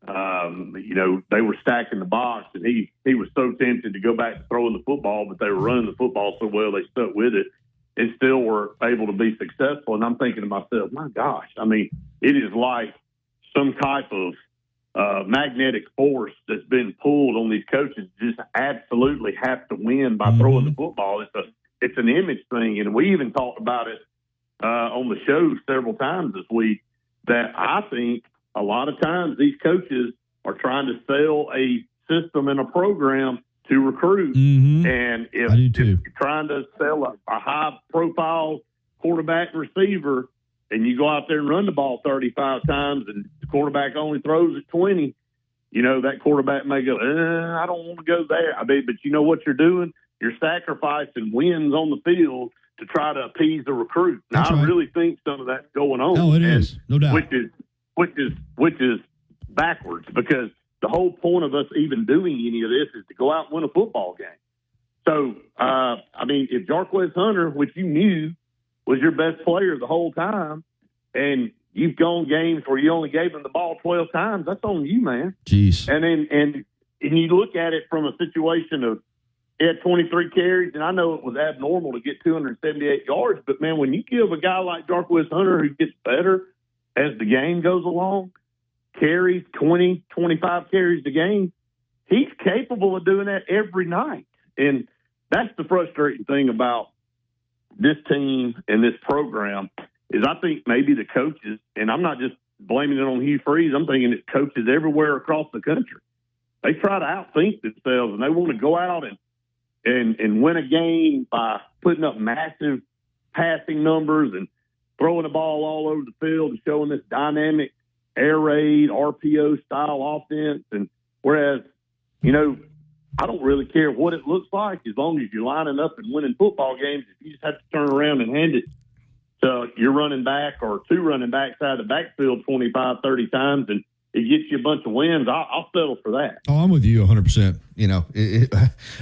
they were stacking the box, and he was so tempted to go back to throwing the football, but they were running the football so well they stuck with it and still were able to be successful. And I'm thinking to myself, my gosh, I mean, it is like some type of magnetic force that's been pulled on these coaches just absolutely have to win by throwing the football. It's an image thing, and we even talked about it on the show several times this week, that I think a lot of times these coaches are trying to sell a system and a program to recruit. And if you're trying to sell a high-profile quarterback receiver and you go out there and run the ball 35 times and the quarterback only throws it 20, that quarterback may go, I don't want to go there. I mean, but you know what you're doing? You're sacrificing wins on the field to try to appease the recruit. Now, I really think some of that's going on. No, it is. No doubt. Which is backwards, because the whole point of us even doing any of this is to go out and win a football game. So, if Jarquez Hunter, which you knew was your best player the whole time, and you've gone games where you only gave him the ball 12 times, that's on you, man. Jeez. And you look at it from a situation of, he had 23 carries, and I know it was abnormal to get 278 yards, but, man, when you give a guy like Jarquez Hunter who gets better as the game goes along, carries 20, 25 carries a game, he's capable of doing that every night. And that's the frustrating thing about this team and this program is I think maybe the coaches, and I'm not just blaming it on Hugh Freeze, I'm thinking it's coaches everywhere across the country. They try to outthink themselves, and they want to go out and win a game by putting up massive passing numbers and throwing the ball all over the field and showing this dynamic air raid, RPO style offense. And whereas, I don't really care what it looks like as long as you're lining up and winning football games. If you just have to turn around and hand it to your running back or two running backs out of the backfield 25, 30 times and it gets you a bunch of wins, I'll settle for that. Oh, I'm with you 100%.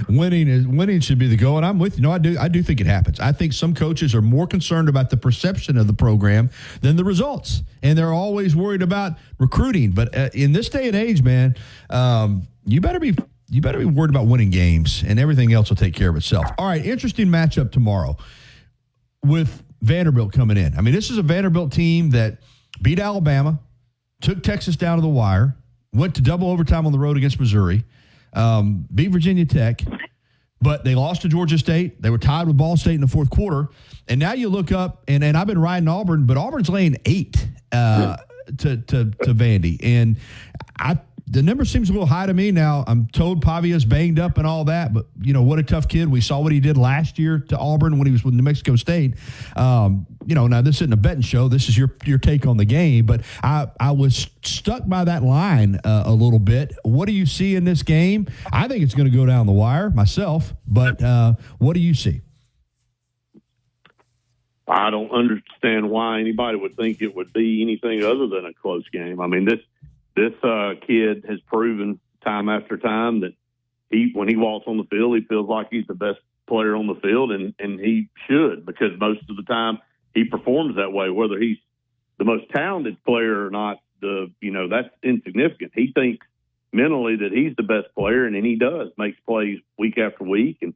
Winning should be the goal, and I'm with you. No, I do think it happens. I think some coaches are more concerned about the perception of the program than the results, and they're always worried about recruiting. But in this day and age, man, you better be worried about winning games, and everything else will take care of itself. All right, interesting matchup tomorrow with Vanderbilt coming in. I mean, this is a Vanderbilt team that beat Alabama, took Texas down to the wire, went to double overtime on the road against Missouri, beat Virginia Tech, but they lost to Georgia State. They were tied with Ball State in the fourth quarter. And now you look up, and I've been riding Auburn, but Auburn's laying 8 to Vandy. And The number seems a little high to me. Now, I'm told Pavia's banged up and all that, but, what a tough kid. We saw what he did last year to Auburn when he was with New Mexico State. Now this isn't a betting show. This is your take on the game, but I was stuck by that line a little bit. What do you see in this game? I think it's going to go down the wire myself, but what do you see? I don't understand why anybody would think it would be anything other than a close game. I mean, this kid has proven time after time that when he walks on the field, he feels like he's the best player on the field, and he should, because most of the time he performs that way. Whether he's the most talented player or not, that's insignificant. He thinks mentally that he's the best player, and he does, makes plays week after week. And,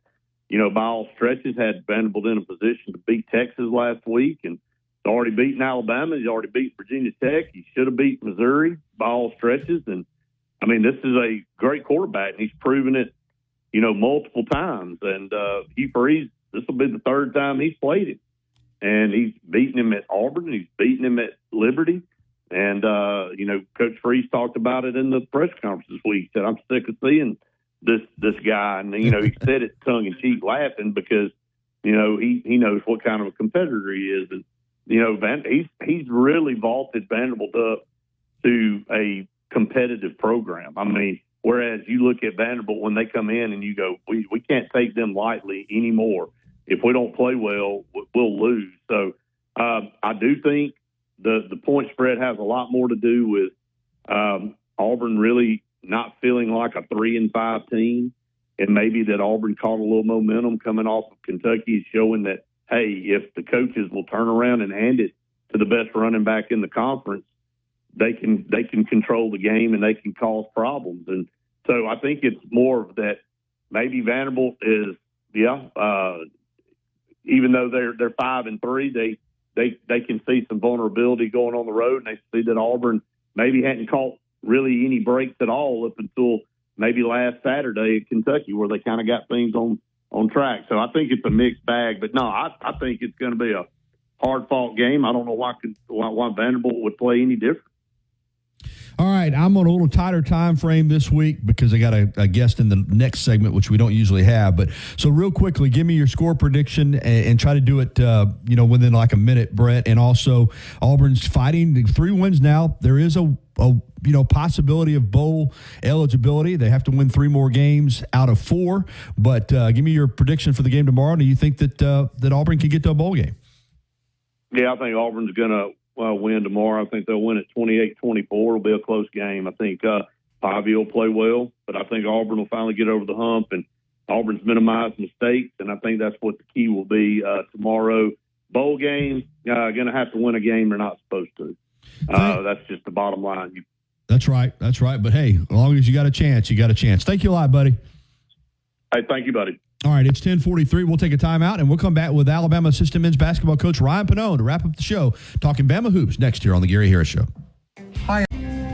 by all stretches, had Vanderbilt in a position to beat Texas last week, and he's already beaten Alabama. He's already beat Virginia Tech. He should have beat Missouri by all stretches. And, I mean, this is a great quarterback, and he's proven it, multiple times. And Hugh Freeze, this will be the third time he's played him. And he's beaten him at Auburn. He's beaten him at Liberty. And, Coach Freeze talked about it in the press conference this week. He said, I'm sick of seeing this guy. And, he said it tongue-in-cheek laughing because, he knows what kind of a competitor he is. And, he's really vaulted Vanderbilt up to a competitive program. I mean, whereas you look at Vanderbilt when they come in and you go, we can't take them lightly anymore. If we don't play well, we'll lose. So I do think the point spread has a lot more to do with Auburn really not feeling like a 3-5 team, and maybe that Auburn caught a little momentum coming off of Kentucky, showing that, hey, if the coaches will turn around and hand it to the best running back in the conference, they can control the game and they can cause problems. And so I think it's more of that. Maybe Vanderbilt is, even though they're 5-3, they can see some vulnerability going on the road, and they see that Auburn maybe hadn't caught really any breaks at all up until maybe last Saturday at Kentucky, where they kind of got things on track. So I think it's a mixed bag. But no, I think it's going to be a hard-fought game. I don't know why Vanderbilt would play any different. All right, I'm on a little tighter time frame this week because I got a guest in the next segment, which we don't usually have. But so real quickly, give me your score prediction and try to do it, within like a minute, Brett. And also, Auburn's fighting 3 wins now. There is a possibility of bowl eligibility. They have to win 3 more games out of 4. But give me your prediction for the game tomorrow. Do you think that Auburn can get to a bowl game? Yeah, I think Auburn's going to win tomorrow. I think they'll win at 28-24. It'll be a close game. I think Pavia will play well, but I think Auburn will finally get over the hump, and Auburn's minimized mistakes, and I think that's what the key will be tomorrow. Bowl game, going to have to win a game they're not supposed to. That's just the bottom line. That's right. But, hey, as long as you got a chance, you got a chance. Thank you a lot, buddy. Hey, thank you, buddy. All right, it's 10:43. We'll take a timeout, and we'll come back with Alabama assistant men's basketball coach Ryan Pannone to wrap up the show, talking Bama hoops next here on the Gary Harris Show. Hi.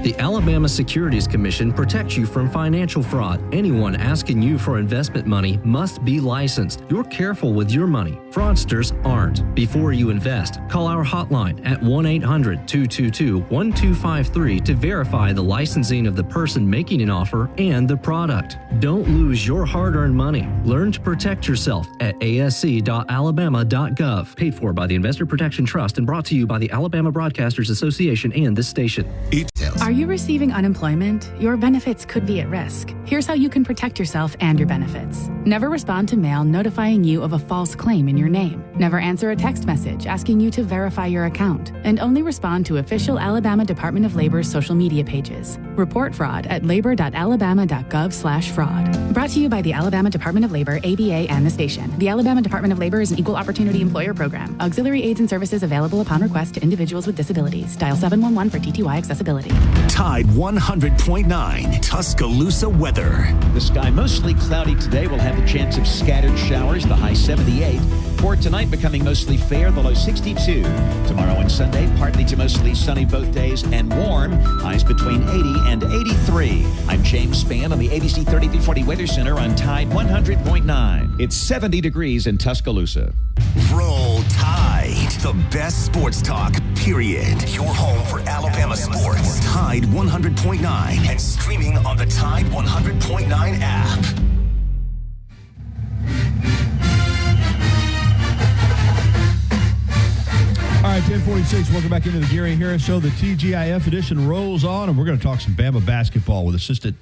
The Alabama Securities Commission protects you from financial fraud. Anyone asking you for investment money must be licensed. You're careful with your money. Fraudsters aren't. Before you invest, call our hotline at 1-800-222-1253 to verify the licensing of the person making an offer and the product. Don't lose your hard-earned money. Learn to protect yourself at asc.alabama.gov. Paid for by the Investor Protection Trust and brought to you by the Alabama Broadcasters Association and this station. Are you receiving unemployment? Your benefits could be at risk. Here's how you can protect yourself and your benefits. Never respond to mail notifying you of a false claim in your name. Never answer a text message asking you to verify your account. And only respond to official Alabama Department of Labor's social media pages. Report fraud at labor.alabama.gov/fraud. Brought to you by the Alabama Department of Labor, ABA, and the station. The Alabama Department of Labor is an equal opportunity employer program. Auxiliary aids and services available upon request to individuals with disabilities. Dial 711 for TTY accessibility. Tide 100.9 Tuscaloosa weather. The sky mostly cloudy today. We'll have the chance of scattered showers, the high 78. For tonight, becoming mostly fair, the low 62. Tomorrow and Sunday, partly to mostly sunny both days and warm. Highs between 80 and 83. I'm James Spann on the ABC 3340 Weather Center on Tide 100.9. It's 70 degrees in Tuscaloosa. Roll Tide, the best sports talk, period. Your home for Alabama sports. Tide 100.9 and streaming on the Tide 100.9 app. All right, 1046, welcome back into the Gary Harris Show. The TGIF edition rolls on, and we're going to talk some Bama basketball with assistant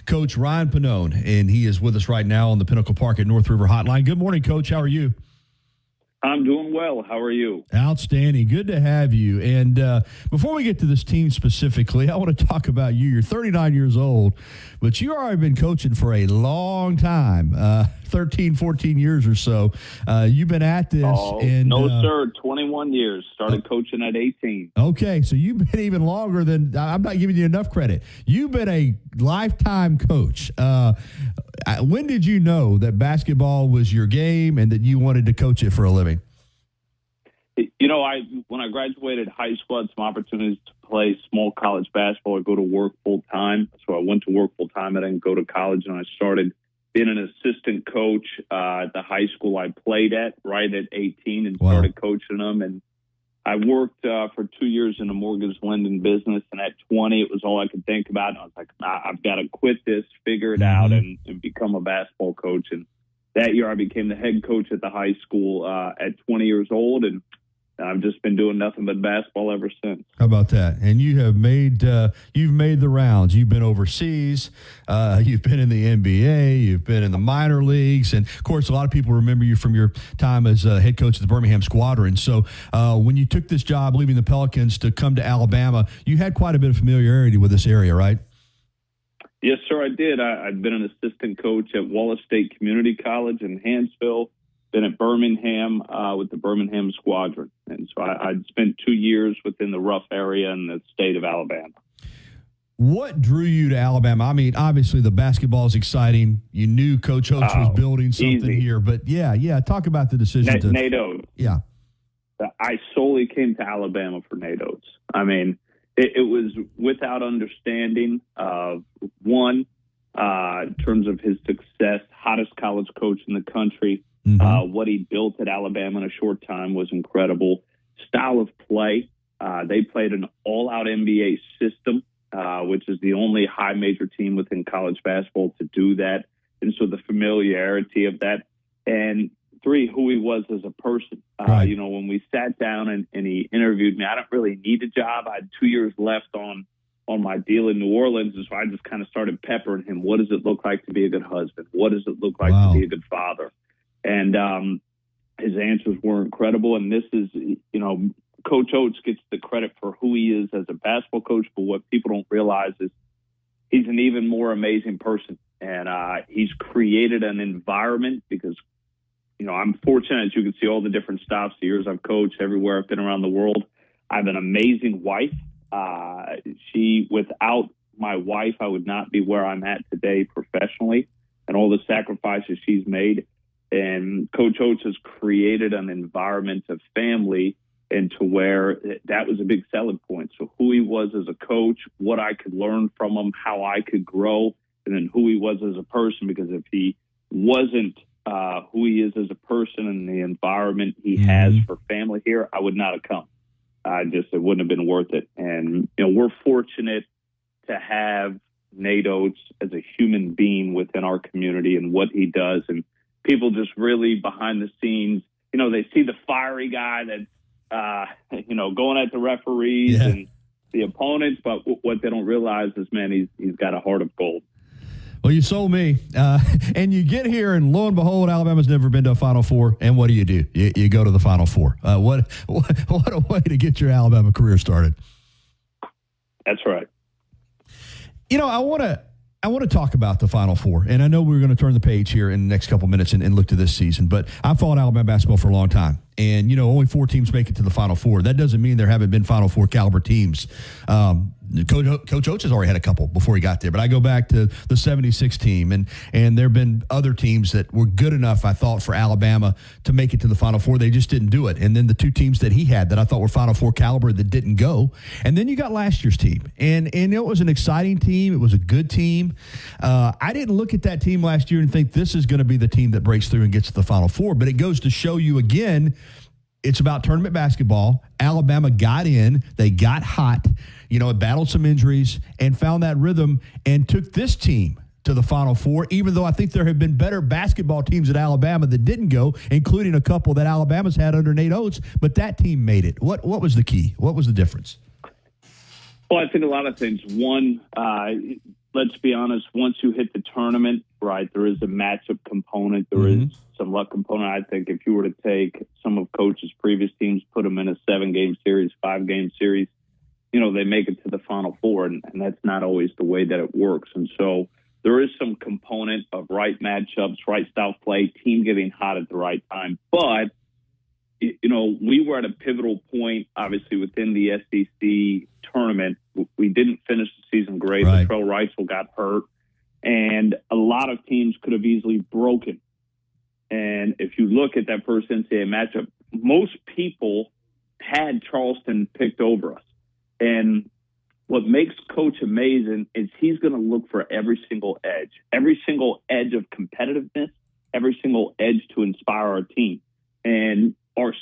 coach Ryan Pannone, and he is with us right now on the Pinnacle Park at North River Hotline. Good morning, Coach. How are you? I'm doing well. How are you? Outstanding. Good to have you. And before we get to this team specifically, I want to talk about you. You're 39 years old, but you've already been coaching for a long time, 13, 14 years or so. You've been at this. No, sir. 21 years. Started coaching at 18. Okay, so you've been even longer than – I'm not giving you enough credit. You've been a lifetime coach. When did you know that basketball was your game and that you wanted to coach it for a living? You know, when I graduated high school, I had some opportunities to play small college basketball or go to work full time. So I went to work full time. I didn't go to college, and I started being an assistant coach at the high school I played at, right at 18, and started coaching them. And I worked for 2 years in the mortgage lending business, and at 20, it was all I could think about. And I was like, I've got to quit this, figure it out, and become a basketball coach. And that year, I became the head coach at the high school at 20 years old, and I've just been doing nothing but basketball ever since. How about that? And you have made you've made the rounds. You've been overseas. You've been in the NBA. You've been in the minor leagues, and of course, a lot of people remember you from your time as head coach of the Birmingham Squadron. So, when you took this job, leaving the Pelicans to come to Alabama, you had quite a bit of familiarity with this area, right? Yes, sir, I did. I'd been an assistant coach at Wallace State Community College in Hansville. Been at Birmingham with the Birmingham Squadron. And so I'd spent 2 years within the rough area in the state of Alabama. What drew you to Alabama? I mean, obviously the basketball is exciting. You knew Coach Oates was building something here. But, yeah, talk about the decision. Nate Oates. Yeah. I solely came to Alabama for Nate Oates. I mean, it was without understanding of, one, in terms of his success, hottest college coach in the country. What he built at Alabama in a short time was incredible. Style of play. They played an all-out NBA system, which is the only high major team within college basketball to do that. And so the familiarity of that. And three, who he was as a person. You know, when we sat down and he interviewed me, I don't really need a job. I had 2 years left on my deal in New Orleans. And so I just kind of started peppering him. What does it look like to be a good husband? What does it look like to be a good father? And his answers were incredible. And this is, you know, Coach Oates gets the credit for who he is as a basketball coach, but what people don't realize is he's an even more amazing person. And he's created an environment because, you know, I'm fortunate, as you can see, all the different stops, the years I've coached, everywhere I've been around the world. I have an amazing wife. Without my wife, I would not be where I'm at today professionally, and all the sacrifices she's made. And Coach Oates has created an environment of family, and to where that was a big selling point. So who he was as a coach, what I could learn from him, how I could grow, and then who he was as a person. Because if he wasn't who he is as a person and the environment he has for family here, I would not have come. It wouldn't have been worth it. And, you know, we're fortunate to have Nate Oates as a human being within our community and what he does. And people just really behind the scenes, you know, they see the fiery guy that's, you know, going at the referees and the opponents, but what they don't realize is, man, he's got a heart of gold. Well, you sold me. And you get here, and lo and behold, Alabama's never been to a Final Four. And what do? You go to the Final Four. What a way to get your Alabama career started. That's right. You know, I want to talk about the Final Four, and I know we're going to turn the page here in the next couple minutes and look to this season, but I followed Alabama basketball for a long time. And, only 4 teams make it to the Final Four. That doesn't mean there haven't been Final Four caliber teams. Coach Oates has already had a couple before he got there. But I go back to the 76 team, and there have been other teams that were good enough, I thought, for Alabama to make it to the Final Four. They just didn't do it. And then the 2 teams that he had that I thought were Final Four caliber that didn't go. And then you got last year's team. And it was an exciting team. It was a good team. I didn't look at that team last year and think this is going to be the team that breaks through and gets to the Final Four. But it goes to show you again, it's about tournament basketball. Alabama got in. They got hot. It battled some injuries and found that rhythm and took this team to the Final Four, even though I think there have been better basketball teams at Alabama that didn't go, including a couple that Alabama's had under Nate Oates, but that team made it. What was the key? What was the difference? Well, I think a lot of things. One, let's be honest, once you hit the tournament, right, there is a matchup component. There is some luck component. I think if you were to take some of Coach's previous teams, put them in a 7-game series, 5-game series, they make it to the Final Four, and that's not always the way that it works. And so there is some component of right matchups, right style play, team getting hot at the right time. But, we were at a pivotal point, obviously, within the SEC tournament. We didn't finish the season great. Right. Latrell Wrightsville got hurt, and a lot of teams could have easily broken. And if you look at that first NCAA matchup, most people had Charleston picked over us. And what makes Coach amazing is he's going to look for every single edge of competitiveness, every single edge to inspire our team. And our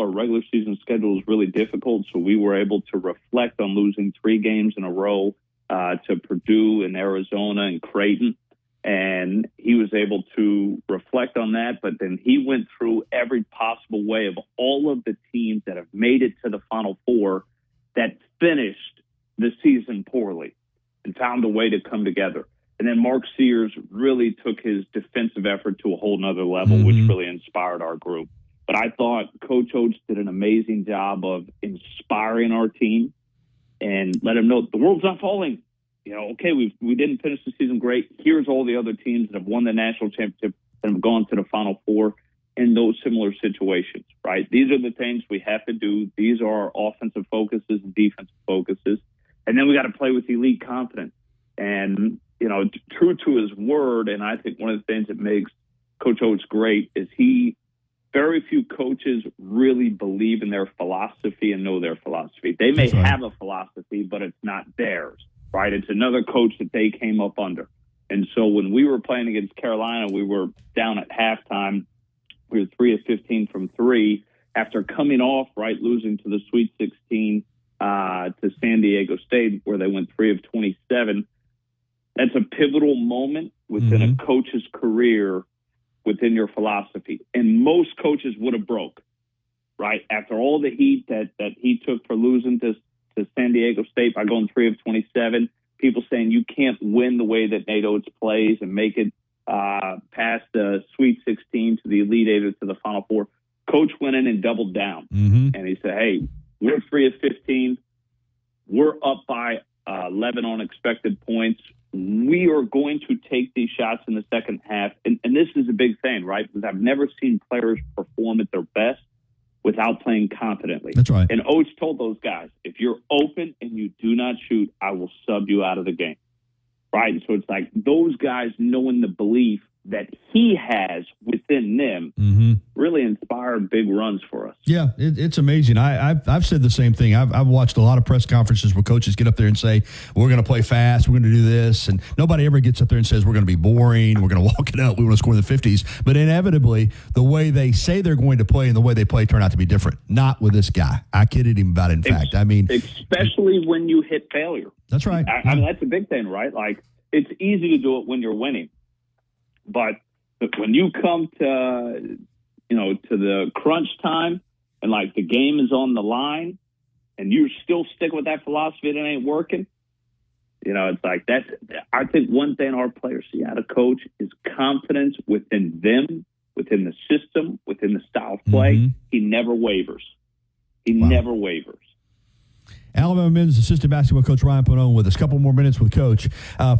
regular season schedule is really difficult, so we were able to reflect on losing 3 games in a row to Purdue and Arizona and Creighton. And he was able to reflect on that, but then he went through every possible way of all of the teams that have made it to the Final Four that finished the season poorly and found a way to come together. And then Mark Sears really took his defensive effort to a whole nother level, which really inspired our group. But I thought Coach Oates did an amazing job of inspiring our team and let them know the world's not falling. Okay, we didn't finish the season great. Here's all the other teams that have won the national championship and have gone to the Final Four in those similar situations, right? These are the things we have to do. These are our offensive focuses and defensive focuses. And then we got to play with elite confidence. And, true to his word, and I think one of the things that makes Coach Oates great is very few coaches really believe in their philosophy and know their philosophy. They may have a philosophy, but it's not theirs, right? It's another coach that they came up under. And so when we were playing against Carolina, we were down at halftime. We were 3 of 15 from 3 after coming off, losing to the Sweet 16 to San Diego State, where they went 3 of 27. That's a pivotal moment within a coach's career within your philosophy. And most coaches would have broke, right? After all the heat that he took for losing to San Diego State by going 3 of 27, people saying you can't win the way that Nate Oates plays and make it past the Sweet 16 to the Elite 8 or to the Final Four. Coach went in and doubled down. And he said, hey, we're 3 of 15. We're up by 11 on expected points. We are going to take these shots in the second half. And this is a big thing, right? Because I've never seen players perform at their best without playing confidently. That's right. And Oates told those guys, if you're open and you do not shoot, I will sub you out of the game. Right? And so it's like those guys knowing the belief that he has within them really inspired big runs for us. Yeah, it's amazing. I've said the same thing. I've watched a lot of press conferences where coaches get up there and say, we're going to play fast, we're going to do this, and nobody ever gets up there and says we're going to be boring, we're going to walk it out, we want to score in the 50s. But inevitably, the way they say they're going to play and the way they play turn out to be different. Not with this guy. I kidded him about it, in fact. Especially when you hit failure. That's right. I mean, that's a big thing, right? Like, it's easy to do it when you're winning. But when you come to, to the crunch time and like the game is on the line and you still stick with that philosophy that ain't working, it's like I think one thing our players see out of coach is confidence within them, within the system, within the style of play. He never wavers. He never wavers. Alabama men's assistant basketball coach Ryan Pannone with us. A couple more minutes with Coach.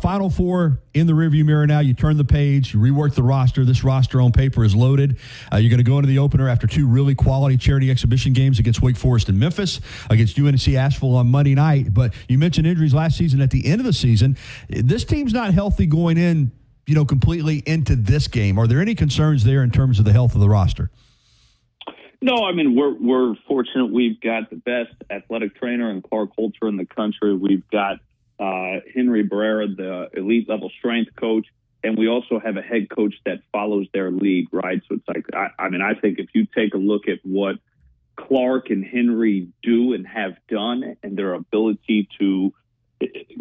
Final four in the rearview mirror now. You turn the page. You rework the roster. This roster on paper is loaded. You're going to go into the opener after two really quality charity exhibition games against Wake Forest and Memphis, against UNC Asheville on Monday night. But you mentioned injuries last season. At the end of the season, this team's not healthy going in, completely into this game. Are there any concerns there in terms of the health of the roster? No, I mean, we're fortunate. We've got the best athletic trainer in Clark Holter in the country. We've got Henry Barrera, the elite level strength coach, and we also have a head coach that follows their lead, right? So it's like, I think if you take a look at what Clark and Henry do and have done and their ability to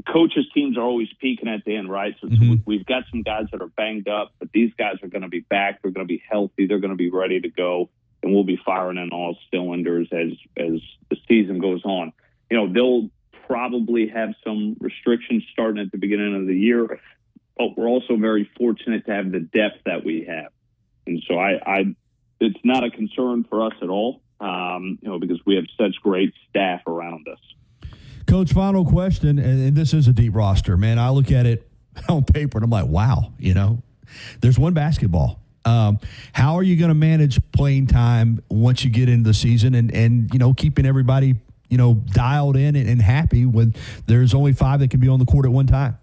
coaches' teams are always peaking at the end, right? So we've got some guys that are banged up, but these guys are going to be back. They're going to be healthy. They're going to be ready to go. And we'll be firing on all cylinders as the season goes on. They'll probably have some restrictions starting at the beginning of the year, but we're also very fortunate to have the depth that we have. And so it's not a concern for us at all, because we have such great staff around us. Coach, final question, and this is a deep roster, man. I look at it on paper and I'm like, wow, there's one basketball. How are you going to manage playing time once you get into the season and keeping everybody, dialed in and happy when there's only 5 that can be on the court at one time?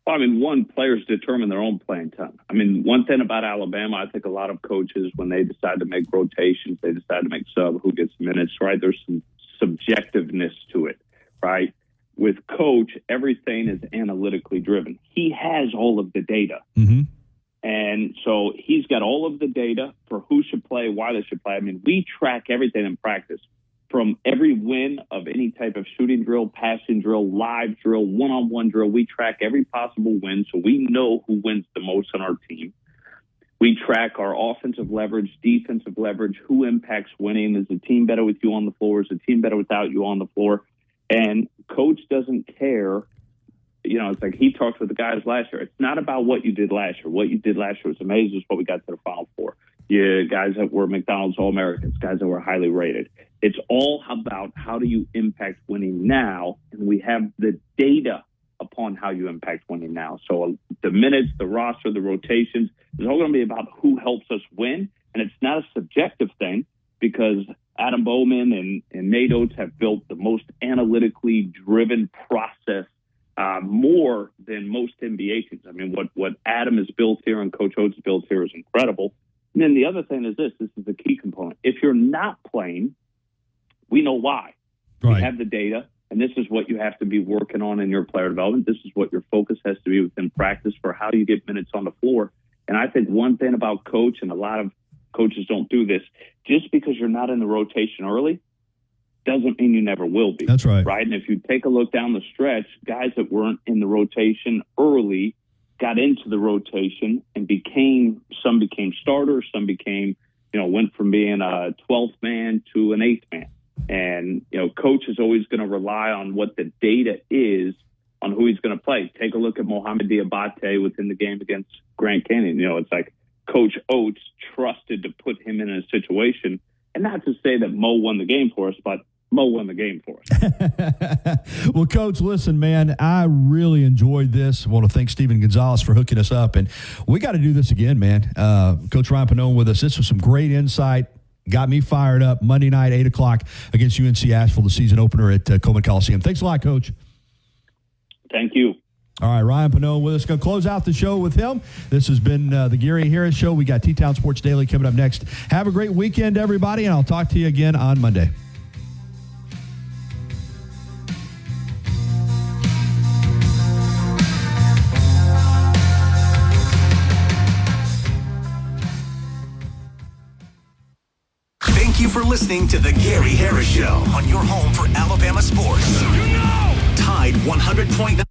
Well, one, players determine their own playing time. One thing about Alabama, I think a lot of coaches, when they decide to make rotations, they decide to make sub, who gets minutes, right? There's some subjectiveness to it, right? With Coach, everything is analytically driven. He has all of the data. Mm-hmm. And so he's got all of the data for who should play, why they should play. We track everything in practice, from every win of any type of shooting drill, passing drill, live drill, one-on-one drill. We track every possible win, so we know who wins the most on our team. We track our offensive leverage, defensive leverage, who impacts winning. Is the team better with you on the floor? Is the team better without you on the floor? And Coach doesn't care. It's like he talked with the guys last year. It's not about what you did last year. What you did last year was amazing. It's what we got to the Final Four. Yeah, guys that were McDonald's All-Americans, guys that were highly rated. It's all about how do you impact winning now, and we have the data upon how you impact winning now. So the minutes, the roster, the rotations, it's all going to be about who helps us win, and it's not a subjective thing because Adam Bowman and Nate Oates have built the most analytically driven process, more than most NBA teams. What Adam has built here and Coach Oates built here is incredible. And then the other thing is this is the key component. If you're not playing, we know why. Right. We have the data, and this is what you have to be working on in your player development. This is what your focus has to be within practice for how you get minutes on the floor. And I think one thing about Coach, and a lot of coaches don't do this, just because you're not in the rotation early doesn't mean you never will be. That's right. Right? And if you take a look down the stretch, guys that weren't in the rotation early got into the rotation and some became starters, some became, went from being a 12th man to an 8th man. And, Coach is always going to rely on what the data is on who he's going to play. Take a look at Mohamed Diabate within the game against Grand Canyon. It's like Coach Oates trusted to put him in a situation, and not to say that Mo won the game for us, but Mo won the game for us. Well, Coach, listen, man, I really enjoyed this. I want to thank Stephen Gonzalez for hooking us up, and we got to do this again, man. Coach Ryan Pannone with us. This was some great insight. Got me fired up. Monday night, 8 o'clock against UNC Asheville, the season opener at Coleman Coliseum. Thanks a lot, Coach. Thank you. All right, Ryan Pannone with us. Going to close out the show with him. This has been the Gary Harris Show. We got T-Town Sports Daily coming up next. Have a great weekend, everybody, and I'll talk to you again on Monday. Thank you for listening to The Gary Harris Show on your home for Alabama sports. Tide 100.9.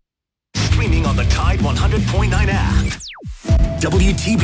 Streaming on the Tide 100.9 app. WTB